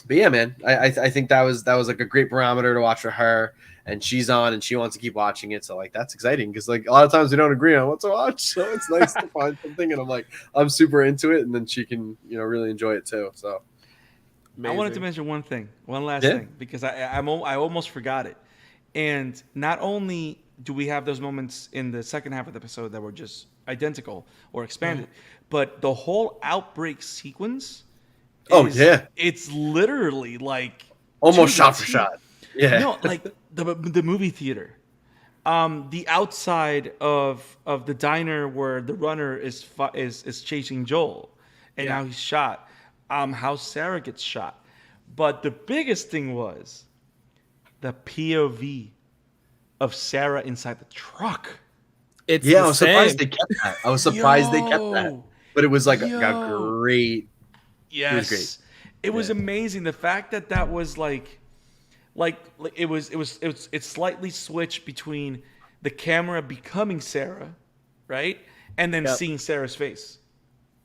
But yeah, man, I think that was like a great barometer to watch for her, and she's on and she wants to keep watching it. So like that's exciting because like a lot of times we don't agree on what to watch. So it's nice to find something, and I'm super into it, and then she can, you know, really enjoy it too. So I wanted to Amazing. mention one last Yeah. thing, because I almost forgot it. And not only do we have those moments in the second half of the episode that were just identical or expanded, but the whole outbreak sequence. Oh, yeah. It's literally like almost to shot the for T. shot. Yeah. No, like the movie theater, the outside of the diner where the runner is chasing Joel, and Yeah. how he's shot, how Sarah gets shot. But the biggest thing was the POV of Sarah inside the truck. It's Yeah, the I was surprised same. they kept that. I was surprised they kept that. Yo! But it was like a Yo! great. Yes, was great. It was Yeah. amazing. The fact that was like it's slightly switched between the camera becoming Sarah, right? And then Yep. seeing Sarah's face.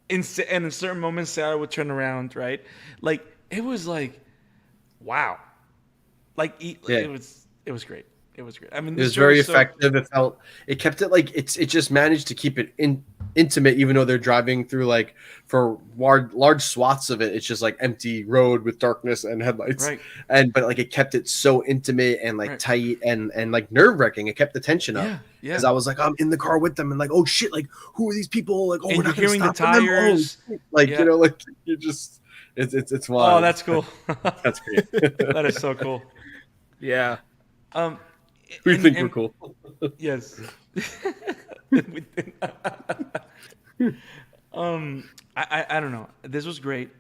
And in certain moments, Sarah would turn around, right? Like it was like, wow, like Yeah. it was great. It was great. I mean, It this was show very is so effective. It kept it like it just managed to keep it intimate, even though they're driving through like for large swaths of it. It's just like empty road with darkness and headlights, right. but like it kept it so intimate and like Right. tight and like nerve wracking. It kept the tension up Yeah, yeah. because I was like, I'm in the car with them and like, oh shit, like who are these people? Like, oh, And we're you're not gonna hearing the stop for them? Oh, tires. shit. Like Yeah. you know, like you just it's Oh, wild. that's cool. That's great. That is so cool. Yeah. Um, We and- think and- we're cool. Yes. I don't know. This was great.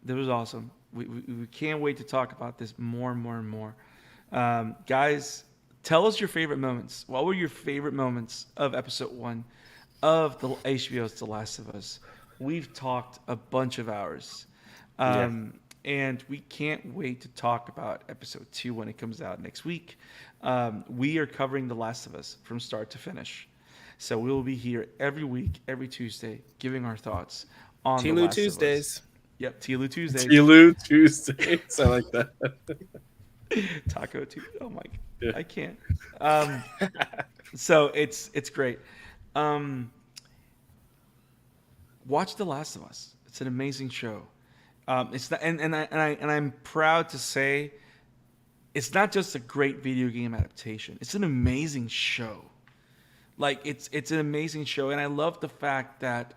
This was awesome. We can't wait to talk about this more and more and more. Guys, tell us your favorite moments. What were your favorite moments of episode 1 of the HBO's The Last of Us? We've talked a bunch of hours. And we can't wait to talk about episode 2 when it comes out next week. We are covering The Last of Us from start to finish. So we will be here every week, every Tuesday, giving our thoughts on The Tilu Last of Us. Tuesdays. Yep, Tilu Tuesdays. Tilu Tuesdays. I like that. Taco Tuesday. Oh my, Yeah. I can't. So it's great. Watch The Last of Us. It's an amazing show. It's not, and I'm proud to say, it's not just a great video game adaptation. It's an amazing show. Like it's an amazing show, and I love the fact that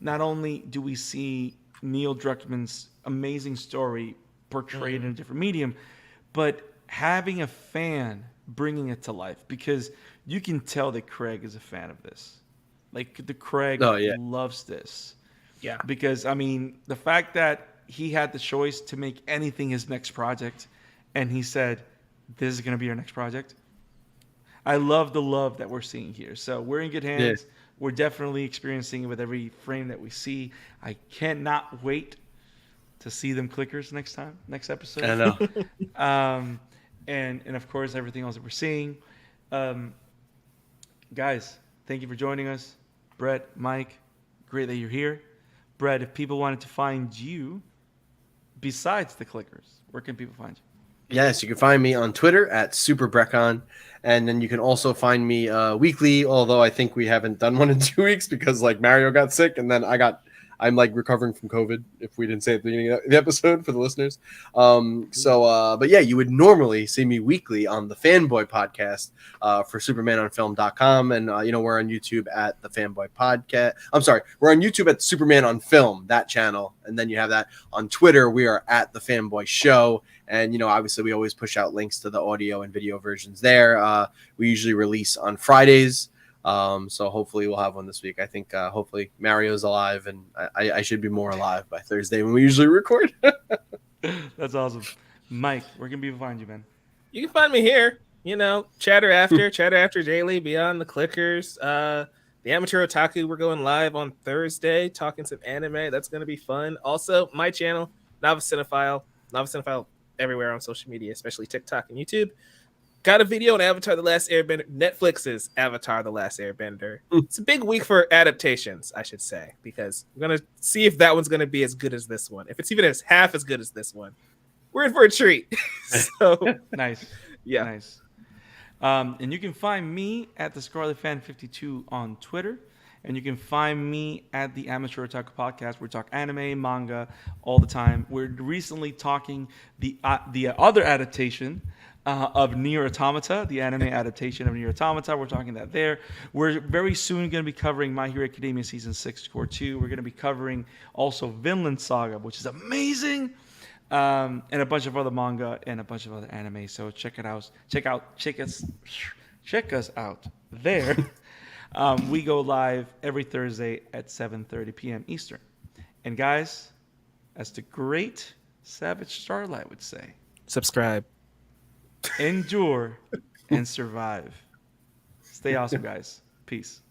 not only do we see Neil Druckmann's amazing story portrayed in a different medium, but having a fan bringing it to life, because you can tell that Craig is a fan of this. Like the Craig loves this. Yeah. Because I mean, the fact that he had the choice to make anything his next project, and he said, "This is going to be our next project." I love the love that we're seeing here. So we're in good hands. Yeah. We're definitely experiencing it with every frame that we see. I cannot wait to see them clickers next episode. I know. And of course everything else that we're seeing. Guys, thank you for joining us. Brett, Mike, great that you're here. Brett, if people wanted to find you besides the clickers, where can people find you? Yes, you can find me on Twitter at SuperBrecon, and then you can also find me weekly. Although I think we haven't done one in 2 weeks because like Mario got sick, and then I'm like recovering from COVID. If we didn't say at the beginning of the episode for the listeners, but yeah, you would normally see me weekly on the Fanboy Podcast for SupermanOnFilm.com, and we're on YouTube at the Fanboy Podcast. I'm sorry, we're on YouTube at Superman on Film, that channel, and then you have that on Twitter. We are at the Fanboy Show. And, obviously we always push out links to the audio and video versions there. We usually release on Fridays. So hopefully we'll have one this week. I think hopefully Mario's alive, and I should be more alive by Thursday when we usually record. That's awesome. Mike, where can people find you, man? You can find me here. Chatter After Daily, Beyond the Clickers. The Amateur Otaku, we're going live on Thursday, talking some anime. That's going to be fun. Also, my channel, Novice Cinephile everywhere on social media, especially TikTok and YouTube. Got a video on Avatar The Last Airbender, Netflix's Avatar The Last Airbender. It's a big week for adaptations, I should say, because we're going to see if that one's going to be as good as this one. If it's even as half as good as this one, we're in for a treat. So Nice. yeah. Nice. And you can find me at the Scarlet Fan 52 on Twitter. And you can find me at the Amateur Otaku Podcast. We talk anime, manga all the time. We're recently talking the other adaptation of Nier Automata, the anime adaptation of Nier Automata. We're talking that there. We're very soon going to be covering My Hero Academia Season 6 Core 2. We're going to be covering also Vinland Saga, which is amazing, and a bunch of other manga and a bunch of other anime. So check it out. Check us out there. We go live every Thursday at 7:30 p.m. Eastern. And guys, as the great Savage Starlight would say, Subscribe. endure and survive. Stay awesome, guys. Peace.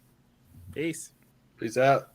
Peace. Peace out.